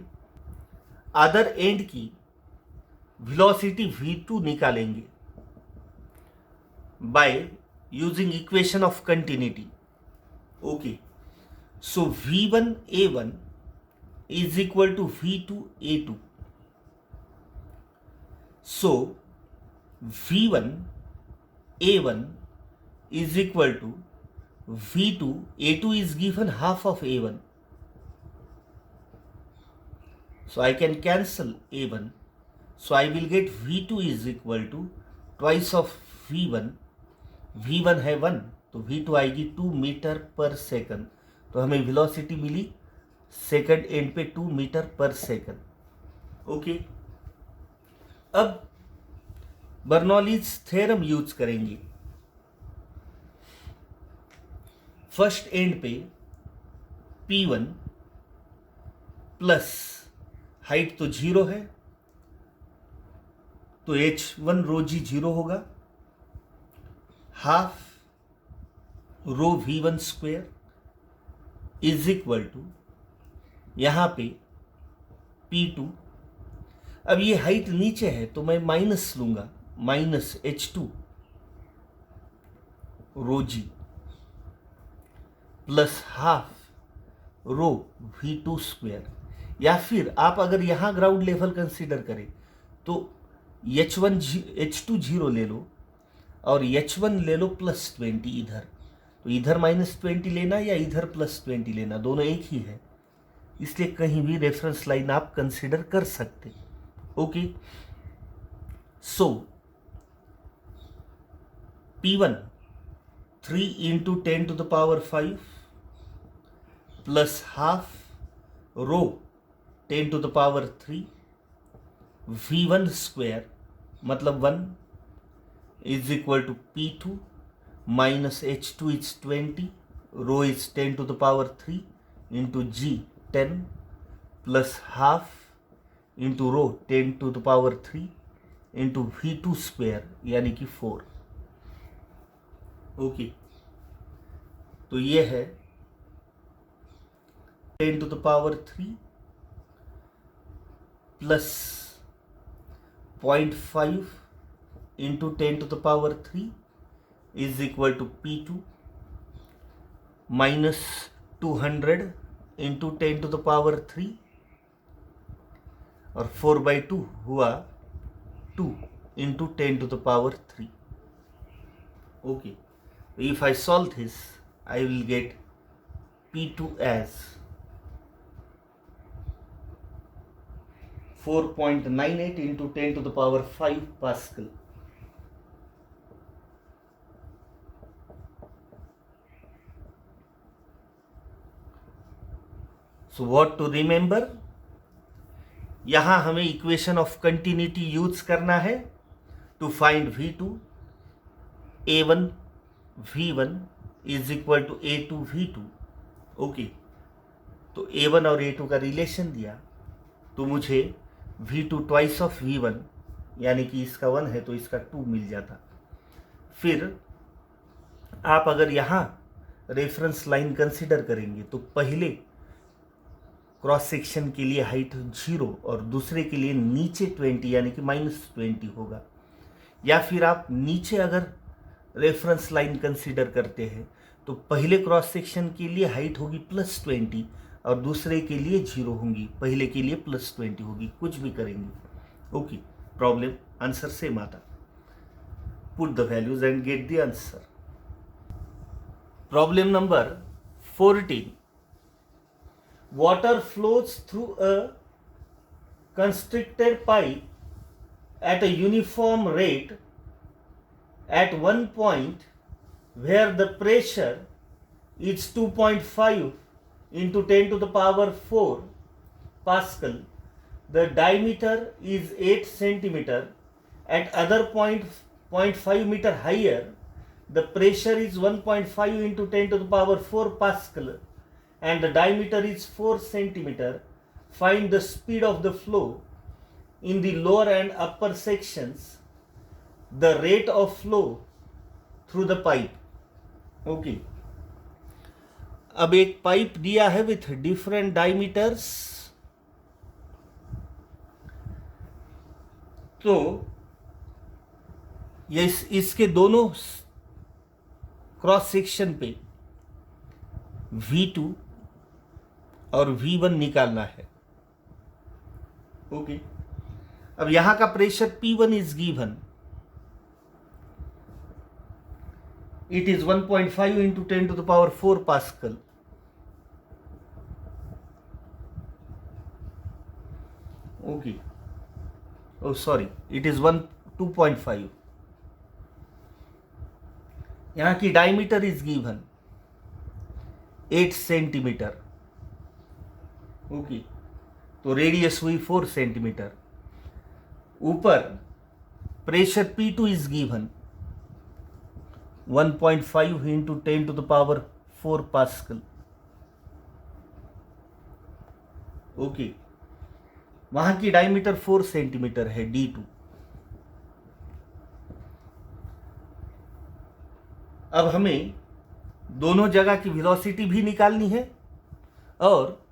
अदर एंड की वेलोसिटी V2 निकालेंगे by using equation of continuity. Okay, so V1 A1 is equal to V2 A2. So V1 A1 is equal to V2. A2 is given half of A1, so I can cancel A1. So I will get V2 is equal to twice of V1. V1 है 1, तो V2 आएगी 2 metre per second. तो हमें velocity milli second and पे 2 metre per second. Okay, अब Bernoulli's theorem use करेंगे. First end पे P1 plus height तो 0 है, तो H1 रो जी 0 होगा, half rho V1 square is equal to यहाँ पे P2. अब ये हाइट नीचे है तो मैं माइनस लूंगा, minus H2 rho g plus half rho V2 square. या फिर आप अगर यहाँ ग्राउंड लेवल कंसीडर करें तो H2 0 ले लो और H1 ले लो प्लस 20 इधर. तो इधर माइनस 20 लेना या इधर प्लस 20 लेना, दोनों एक ही है, इसलिए कहीं भी रेफरेंस लाइन आप कंसीडर कर सकते. Okay, so P1 3 into 10 to the power 5 plus half rho 10 to the power 3 V1 square मतलब 1 is equal to P2 minus H2 is 20, rho is 10 to the power 3 into G 10 plus half into rho 10 to the power 3 into V2 square यानी कि 4. Okay, तो ये है 10 to the power 3 plus 0.5 into 10 to the power 3 is equal to P2 minus 200 into 10 to the power 3 और 4/2 हुआ 2 into 10 to the power 3. Okay, if I solve this I will get P2 as 4.98 into 10 to the power 5 Pascal. So what to remember? यहाँ हमें equation of continuity use करना है to find V2. A1 V1 is equal to A2 V2. Okay, तो A1 और A2 का relation दिया तो मुझे V2 ट्वाइस ऑफ V1 यानी कि इसका 1 है तो इसका 2 मिल जाता. फिर आप अगर यहाँ रेफरेंस लाइन कंसिडर करेंगे तो पहले क्रॉस सेक्शन के लिए हाइट 0 और दूसरे के लिए नीचे 20 यानी कि -20 होगा. या फिर आप नीचे अगर रेफरेंस लाइन कंसीडर करते हैं तो पहले क्रॉस सेक्शन के लिए हाइट होगी +20 और दूसरे के लिए 0 होंगी, पहले के लिए +20 होगी, कुछ भी करेंगे। ओके, प्रॉब्लम आंसर सेम आता। Put the values and get the answer. Problem number 14, water flows through a constricted pipe at a uniform rate at one point where the pressure is 2.5 into 10 to the power 4 Pascal. The diameter is 8 centimeter. At other point 0.5 meter higher, the pressure is 1.5 into 10 to the power 4 Pascal and the diameter is 4 centimeter. Find the speed of the flow in the lower and upper sections, the rate of flow through the pipe. Okay. अब एक pipe दिया है with different diameters, तो ये इसके दोनों cross section पे V2 और V1 निकालना है। ओके, अब यहां का प्रेशर P1 is given, it is 1.5 into 10 to the power 4 Pascal. Okay, oh sorry, it is 2.5. यहां की diameter is given 8 centimetre. Okay, तो रेडियस हुई 4 सेंटीमीटर। ऊपर pressure P2 is given 1.5 into 10 to the power 4 Pascal. Okay, वहां की diameter 4 centimetre है D2। अब हमें दोनों जगह की वेलोसिटी भी निकालनी है और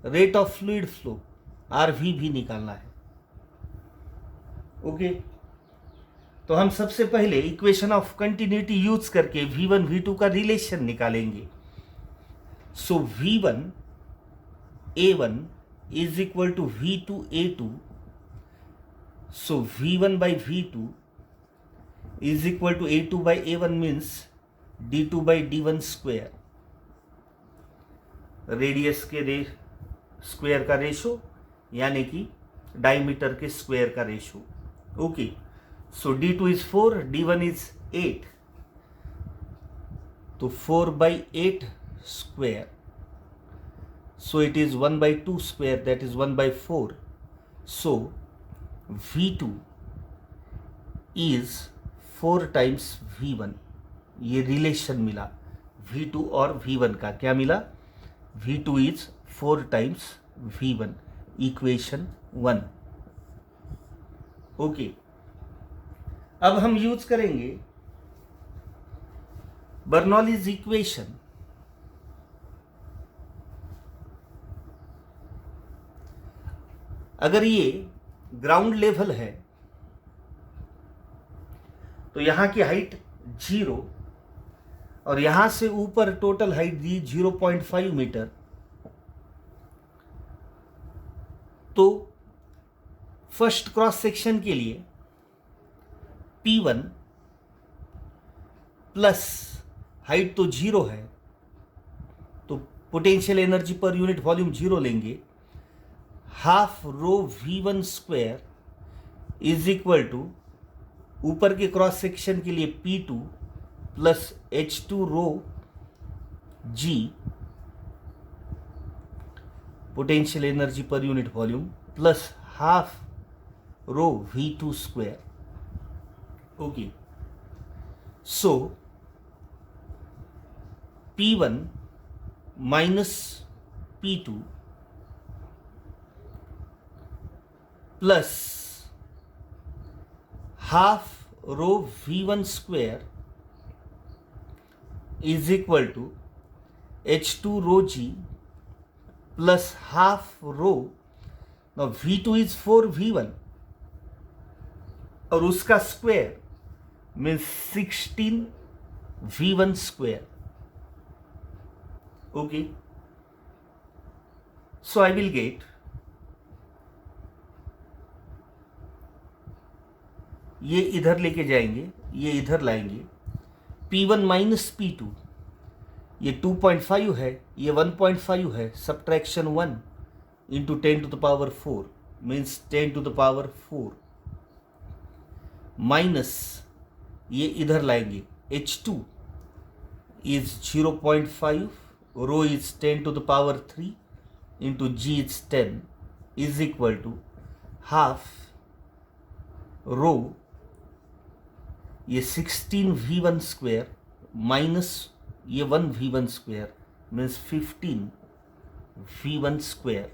rate of fluid flow RV भी निकालना है। ओके, तो हम सबसे पहले इक्वेशन ऑफ कंटिन्यूटी यूज करके V1 V2 का रिलेशन निकालेंगे। सो V1 A1 is equal to V2 A2. So V1 by V2 is equal to A2 by A1 means D2 by D1 square. Radius के square का ratio यानी कि diameter के square का ratio. Okay, so D2 is 4, D1 is 8, तो 4 by 8 square. So it is 1 by 2 square, that is 1 by 4. So V2 is 4 times V1. ये relation मिला V2 और V1 का। क्या मिला? V2 is 4 times V1, equation 1। Okay, अब हम use करेंगे बर्नौलीज इक्वेशन। अगर ये ग्राउंड लेवल है तो यहां की हाइट 0 और यहां से ऊपर टोटल हाइट दी 0.5 मीटर, तो फर्स्ट क्रॉस सेक्शन के लिए P1 प्लस हाइट तो 0 है तो potential energy per unit volume 0 लेंगे, half rho V1 square is equal to ऊपर के क्रॉस सेक्शन के लिए P2 plus H2 rho G potential energy per unit volume plus half rho V2 square. Okay, so P1 minus P2 plus half rho V1 square is equal to H2 rho G plus half rho, now V2 is 4 V1 और उसका square means 16 V1 square. Okay, So I will get ये इधर लेके जाएंगे, ये इधर लाएंगे, P1 minus P2, ये 2.5 है, ये 1.5 है, subtraction 1 into 10 to the power 4 means 10 to the power 4 minus ये इधर लाएंगे, H2 is 0.5, rho is 10 to the power 3 into G is 10 is equal to half rho ये 16 V1 square माइनस ये 1 V1 square means 15 V1 square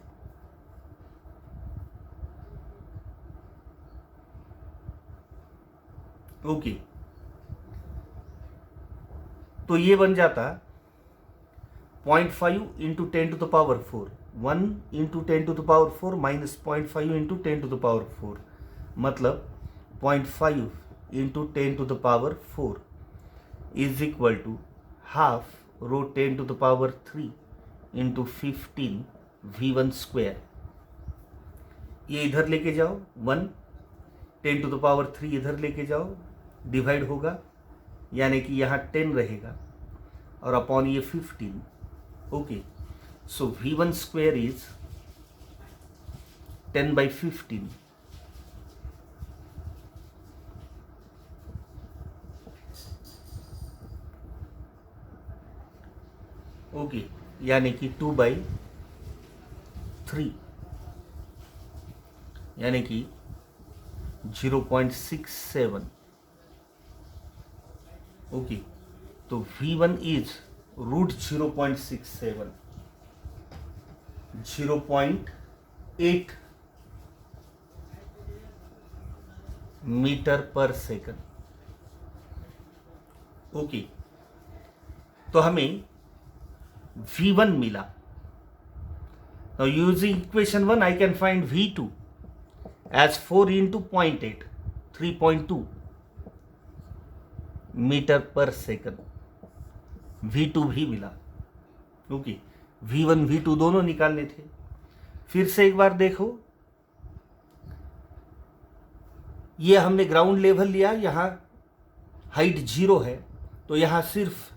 okay तो ये बन जाता 0.5 into 10 to the power 4 1 into 10 to the power 4 minus 0.5 into 10 to the power 4 मतलब 0.5 into 10 to the power 4 is equal to half rho 10 to the power 3 इंटू 15 V1 square. ये इधर लेके जाओ 1 10 टू द पावर 3 इधर लेके जाओ, डिवाइड होगा यानी कि यहाँ 10 रहेगा और अपॉन ये 15। Okay so V1 square is 10/15 okay यानी कि 2/3 यानी कि 0.67। ओके तो V1 is root 0.67 0.8 metre per second. Okay तो हमें V1 मिला। Now using equation 1 I can find V2 as 4 into 0.8 3.2 metre per second. V2 भी मिला। ओके V1 V2 दोनों निकालने थे। फिर से एक बार देखो, ये हमने ग्राउंड लेवल लिया, यहाँ हाइट 0 है तो यहाँ सिर्फ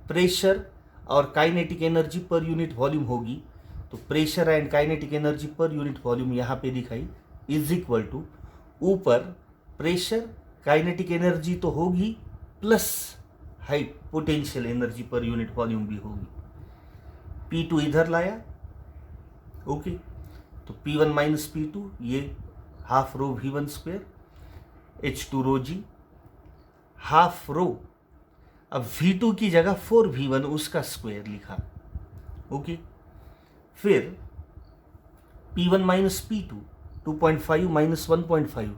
प्रेशर और kinetic energy per unit volume होगी। तो pressure and kinetic energy per unit volume यहाँ पे दिखाई इज इक्वल टू ऊपर प्रेशर काइनेटिक एनर्जी तो होगी plus height potential energy per unit volume भी होगी। P2 इधर लाया। ओके तो P1 माइनस P2 ये half rho V1 square H2 rho जी हाफ रो। अब V2 की जगह 4V1 उसका स्क्वायर लिखा। ओके फिर P1 माइनस P2 2.5 माइनस 1.5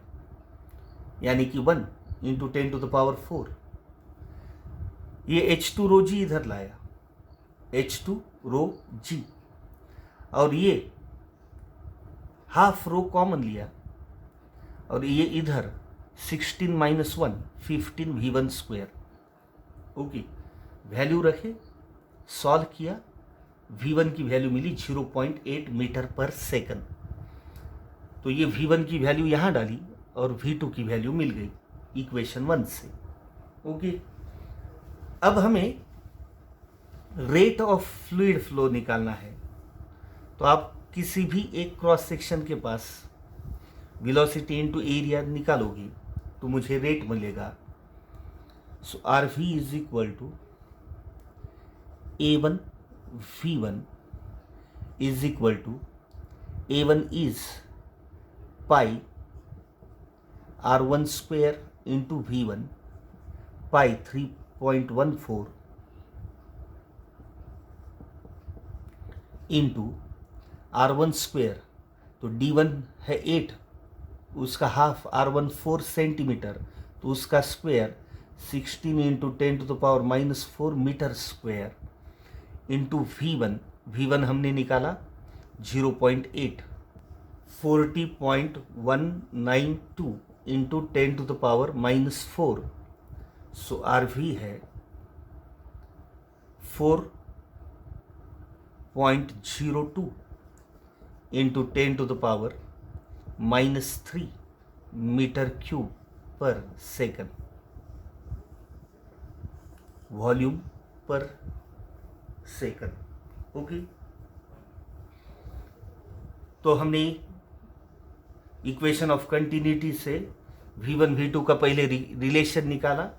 यानी कि 1 इंटू 10 टू द पावर 4। ये H2 रो जी इधर लाया, H2 रो जी, और ये हाफ रो कॉमन लिया और ये इधर 16 minus 1 15 V1 square. Okay value रखे, सॉल्व किया, V1 की वैल्यू मिली 0.8 मीटर पर सेकंड। तो ये V1 की वैल्यू यहाँ डाली और V2 की वैल्यू मिल गई इक्वेशन 1 से। ओके अब हमें रेट ऑफ फ्लूइड फ्लो निकालना है। तो आप किसी भी एक क्रॉस सेक्शन के पास वेलोसिटी इनटू एरिया निकालोगे तो मुझे रेट मिलेगा। So RV is equal to A1 V1 is equal to A1 is pi R1 square into V1 pi 3.14 into R1 square, तो D1 है 8, उसका हाफ R1 4 सेंटीमीटर, तो उसका square 16 into 10 to the power -4 meter square into V1 हमने निकाला 0.8 40.192 into 10 to the power -4। So RV है 4.02 इंटू 10⁻³ meter cube per second, volume per second. Okay, तो हमने इक्वेशन ऑफ कंटिन्यूटी से V1 V2 का पहले रिलेशन निकाला,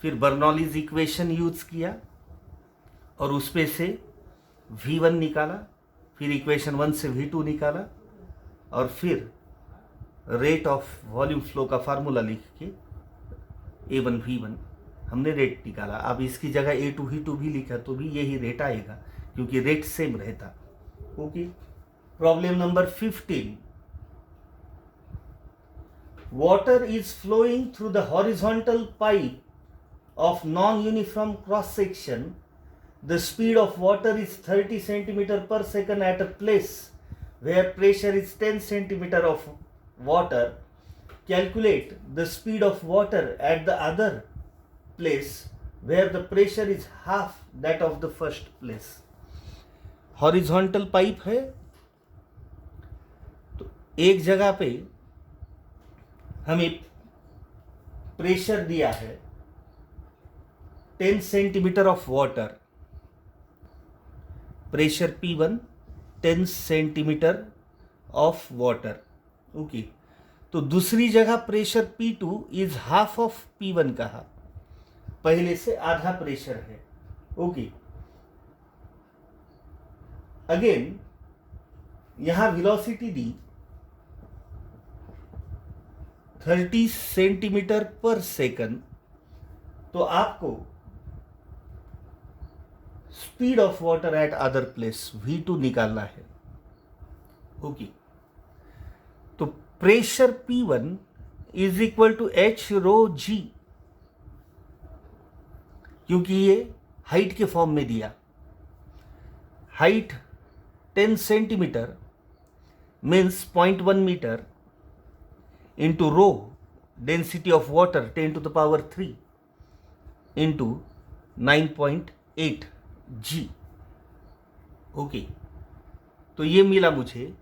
फिर बर्नौलीज इक्वेशन यूज किया और उस पे से V1 निकाला, फिर इक्वेशन 1 से V2 निकाला और फिर रेट ऑफ वॉल्यूम फ्लो का फार्मूला लिख के A1 V1 हमने रेट निकाला। अब इसकी जगह A2 V2 भी लिखा तो भी यही रेट आएगा क्योंकि रेट सेम रहता। Okay, problem number 15, water is flowing through the horizontal pipe of non-uniform cross section. The speed of water is 30 centimeter per second at a place where pressure is 10 centimeter of water. Calculate the speed of water at the other place where the pressure is half that of the first place. Horizontal pipe है तो एक जगह पे हमें pressure दिया है 10 centimetre of water, pressure P1 10 centimetre of water. Okay, तो दूसरी जगह pressure P2 is half of P1 कहा, पहले से आधा प्रेशर है। ओके, अगेन यहां वेलोसिटी दी 30 सेंटीमीटर पर सेकंड, तो आपको speed of water at other place V2 निकालना है। ओके, तो pressure P1 is equal to H ρg, क्योंकि ये हाइट के फॉर्म में दिया, height 10 centimeter means 0.1 meter into rho density of water 10⁻³ into 9.8 G। Okay, तो ये मिला मुझे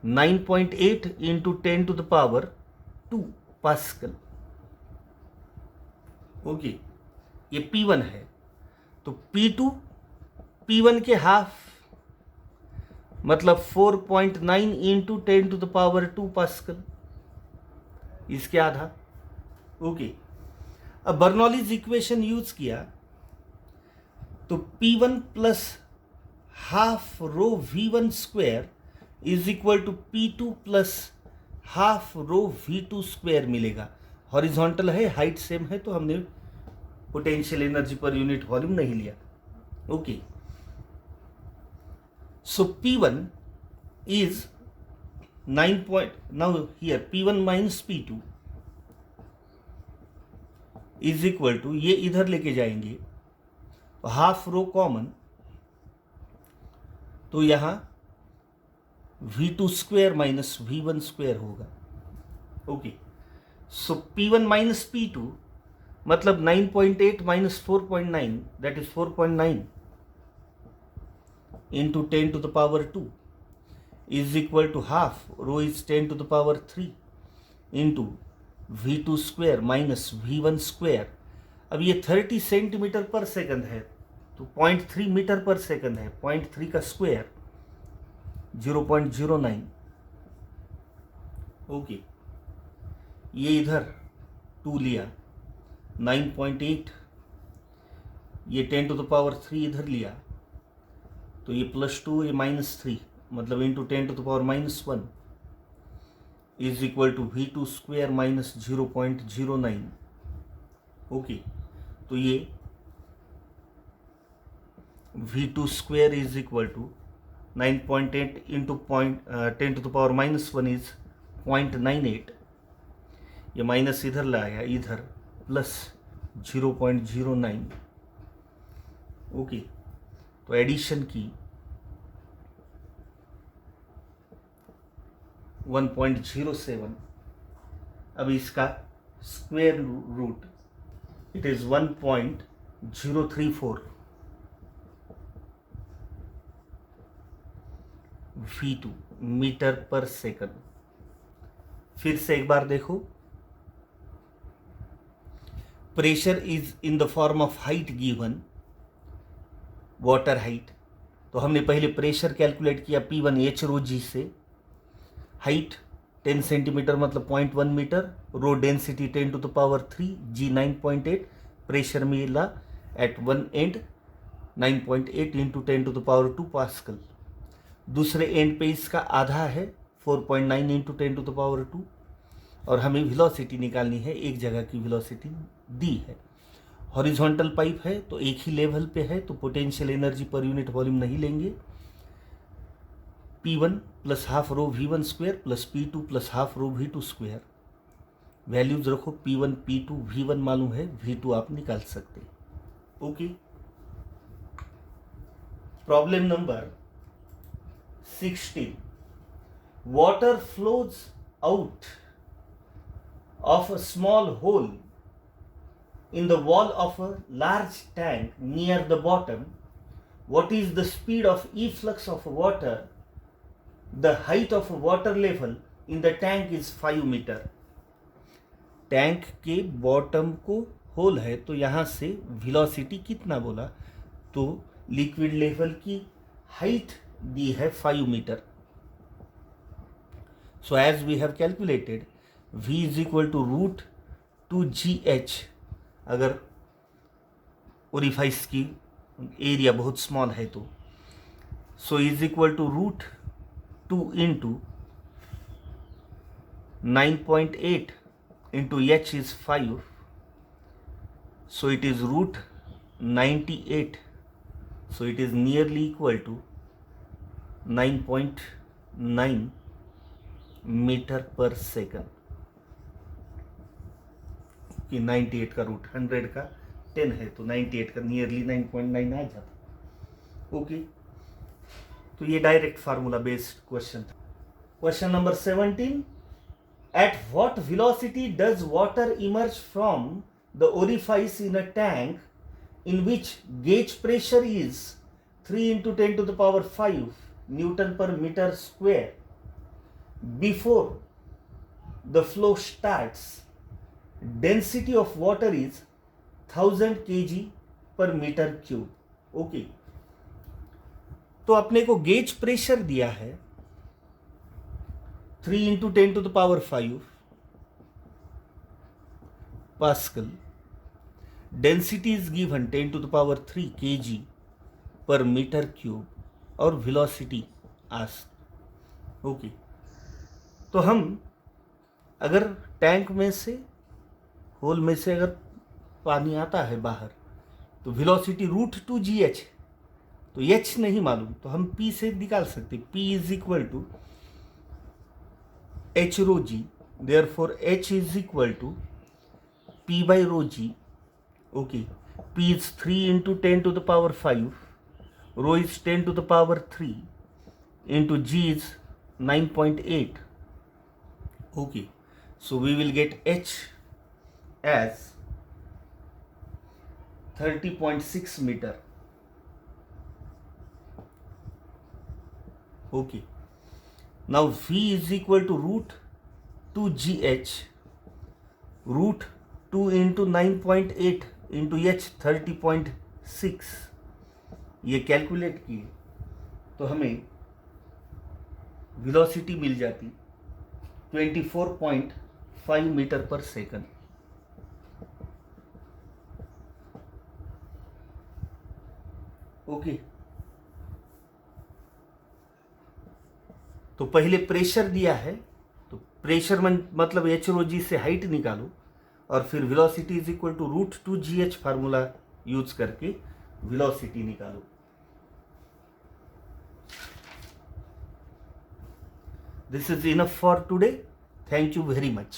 9.8 इंटू 10⁻² पास्कल। ओके, ये P1 है, तो P2 P1 के हाफ मतलब 4.9 इंटू 10⁻² पास्कल, इसके आधा। ओके, अब बर्नौलीज इक्वेशन यूज किया तो P1 plus half rho V1 square is equal to P2 plus half rho V2 square मिलेगा। हॉरिजॉन्टल है, हाइट सेम है, तो हमने potential energy per unit volume नहीं लिया। Okay, so P1 is 9 point, now here P1 minus P2 is equal to, ये इधर लेके जाएंगे हाफ रो कॉमन, तो यहां V2 square minus V1 square होगा। Okay, so P1 minus P2 मतलब 9.8 minus 4.9 that is 4.9 into 10⁻² is equal to half, rho is 10⁻³ into V2 square minus V1 square. अब ये 30 सेंटीमीटर पर सेकंड है तो 0.3 metre per second है, 0.3 का square 0.09। Okay, ये इधर 2 लिया, 9.8, ये 10⁻³ इधर लिया, तो ये +2 ये -3 मतलब into 10⁻⁻1 is equal to V2 square minus 0.09। Okay, तो ये V2 square is equal to 9.8 into 10⁻⁻1 is 0.98, ये माइनस इधर लाया, इधर प्लस 0.09। ओके, तो एडिशन की 1.07, अब इसका square root it is 1.034। v2 meter per second. फिर से एक बार देखो, pressure is in the form of height given, water height. तो हमने पहले प्रेशर कैलकुलेट किया P1 एच रो जी से, हाइट 10 सेंटीमीटर मतलब 0.1 metre, rho density 10 to the power 3, G 9.8, pressure मिला at one end 9.8 into 10 to the power 2 pascal. दूसरे end पे इसका आधा है 4.9 इंटू 10 to the power 2, और हमें वेलोसिटी निकालनी है, एक जगह की वेलोसिटी दी है। हॉरिजॉन्टल पाइप है तो एक ही लेवल पे है, तो potential energy per unit volume नहीं लेंगे। P1 plus half rho V1 square plus P2 plus half rho V2 square. Values रखो, P1 P2 V1 मालूम है, V2 आप निकाल सकते हैं। Okay, problem number 16, water flows out of a small hole in the wall of a large tank near the bottom. What is the speed of efflux of water? The height of water level in the tank is 5 meter. Tank के bottom को hole है, तो यहाँ से velocity कितना बोला, तो liquid level की हाइट दी है 5 meter. So as we have calculated V is equal to root 2GH, अगर ओरिफाइस की एरिया बहुत स्मॉल है तो, so is equal to root 2 into 9.8 into H is 5, so it is root 98, so it is nearly equal to 9.9 meter per second. कि 98 का root 100 का 10 है, तो 98 का नियरली 9.9 आ जाता। ओके, तो ये डायरेक्ट फार्मूला बेस्ड क्वेश्चन था। Question number 17, at what velocity does water emerge from the orifice in a tank in which gauge pressure is 3 into 10 to the power 5 newton per metre square before the flow starts? Density of water is 1000 kg per metre cube. Okay, तो अपने को gauge pressure दिया है 3 into 10 to the power 5 pascal, density is given 10 to the power 3 kg per metre cube, और velocity asked. Okay, तो हम अगर tank में से, होल में से अगर पानी आता है बाहर, तो वेलोसिटी रूट 2GH, तो H नहीं मालूम, तो हम P से निकाल सकते। P is equal to H rho g, therefore H is equal to P by rho g. Okay, P is 3 into 10 to the power 5, rho is 10 to the power 3 into G is 9.8। Okay, so we will get H as 30.6 meter. Okay, now V is equal to root 2GH, root 2 into 9.8 into H 30.6, ये calculate किए तो हमें velocity मिल जाती 24.5 metre per second. Okay, तो पहले pressure दिया है, तो प्रेशर मतलब एच रो जी से हाइट निकालो, और फिर velocity is equal to root 2GH formula use करके वेलोसिटी निकालो। This is enough for today. Thank you very much.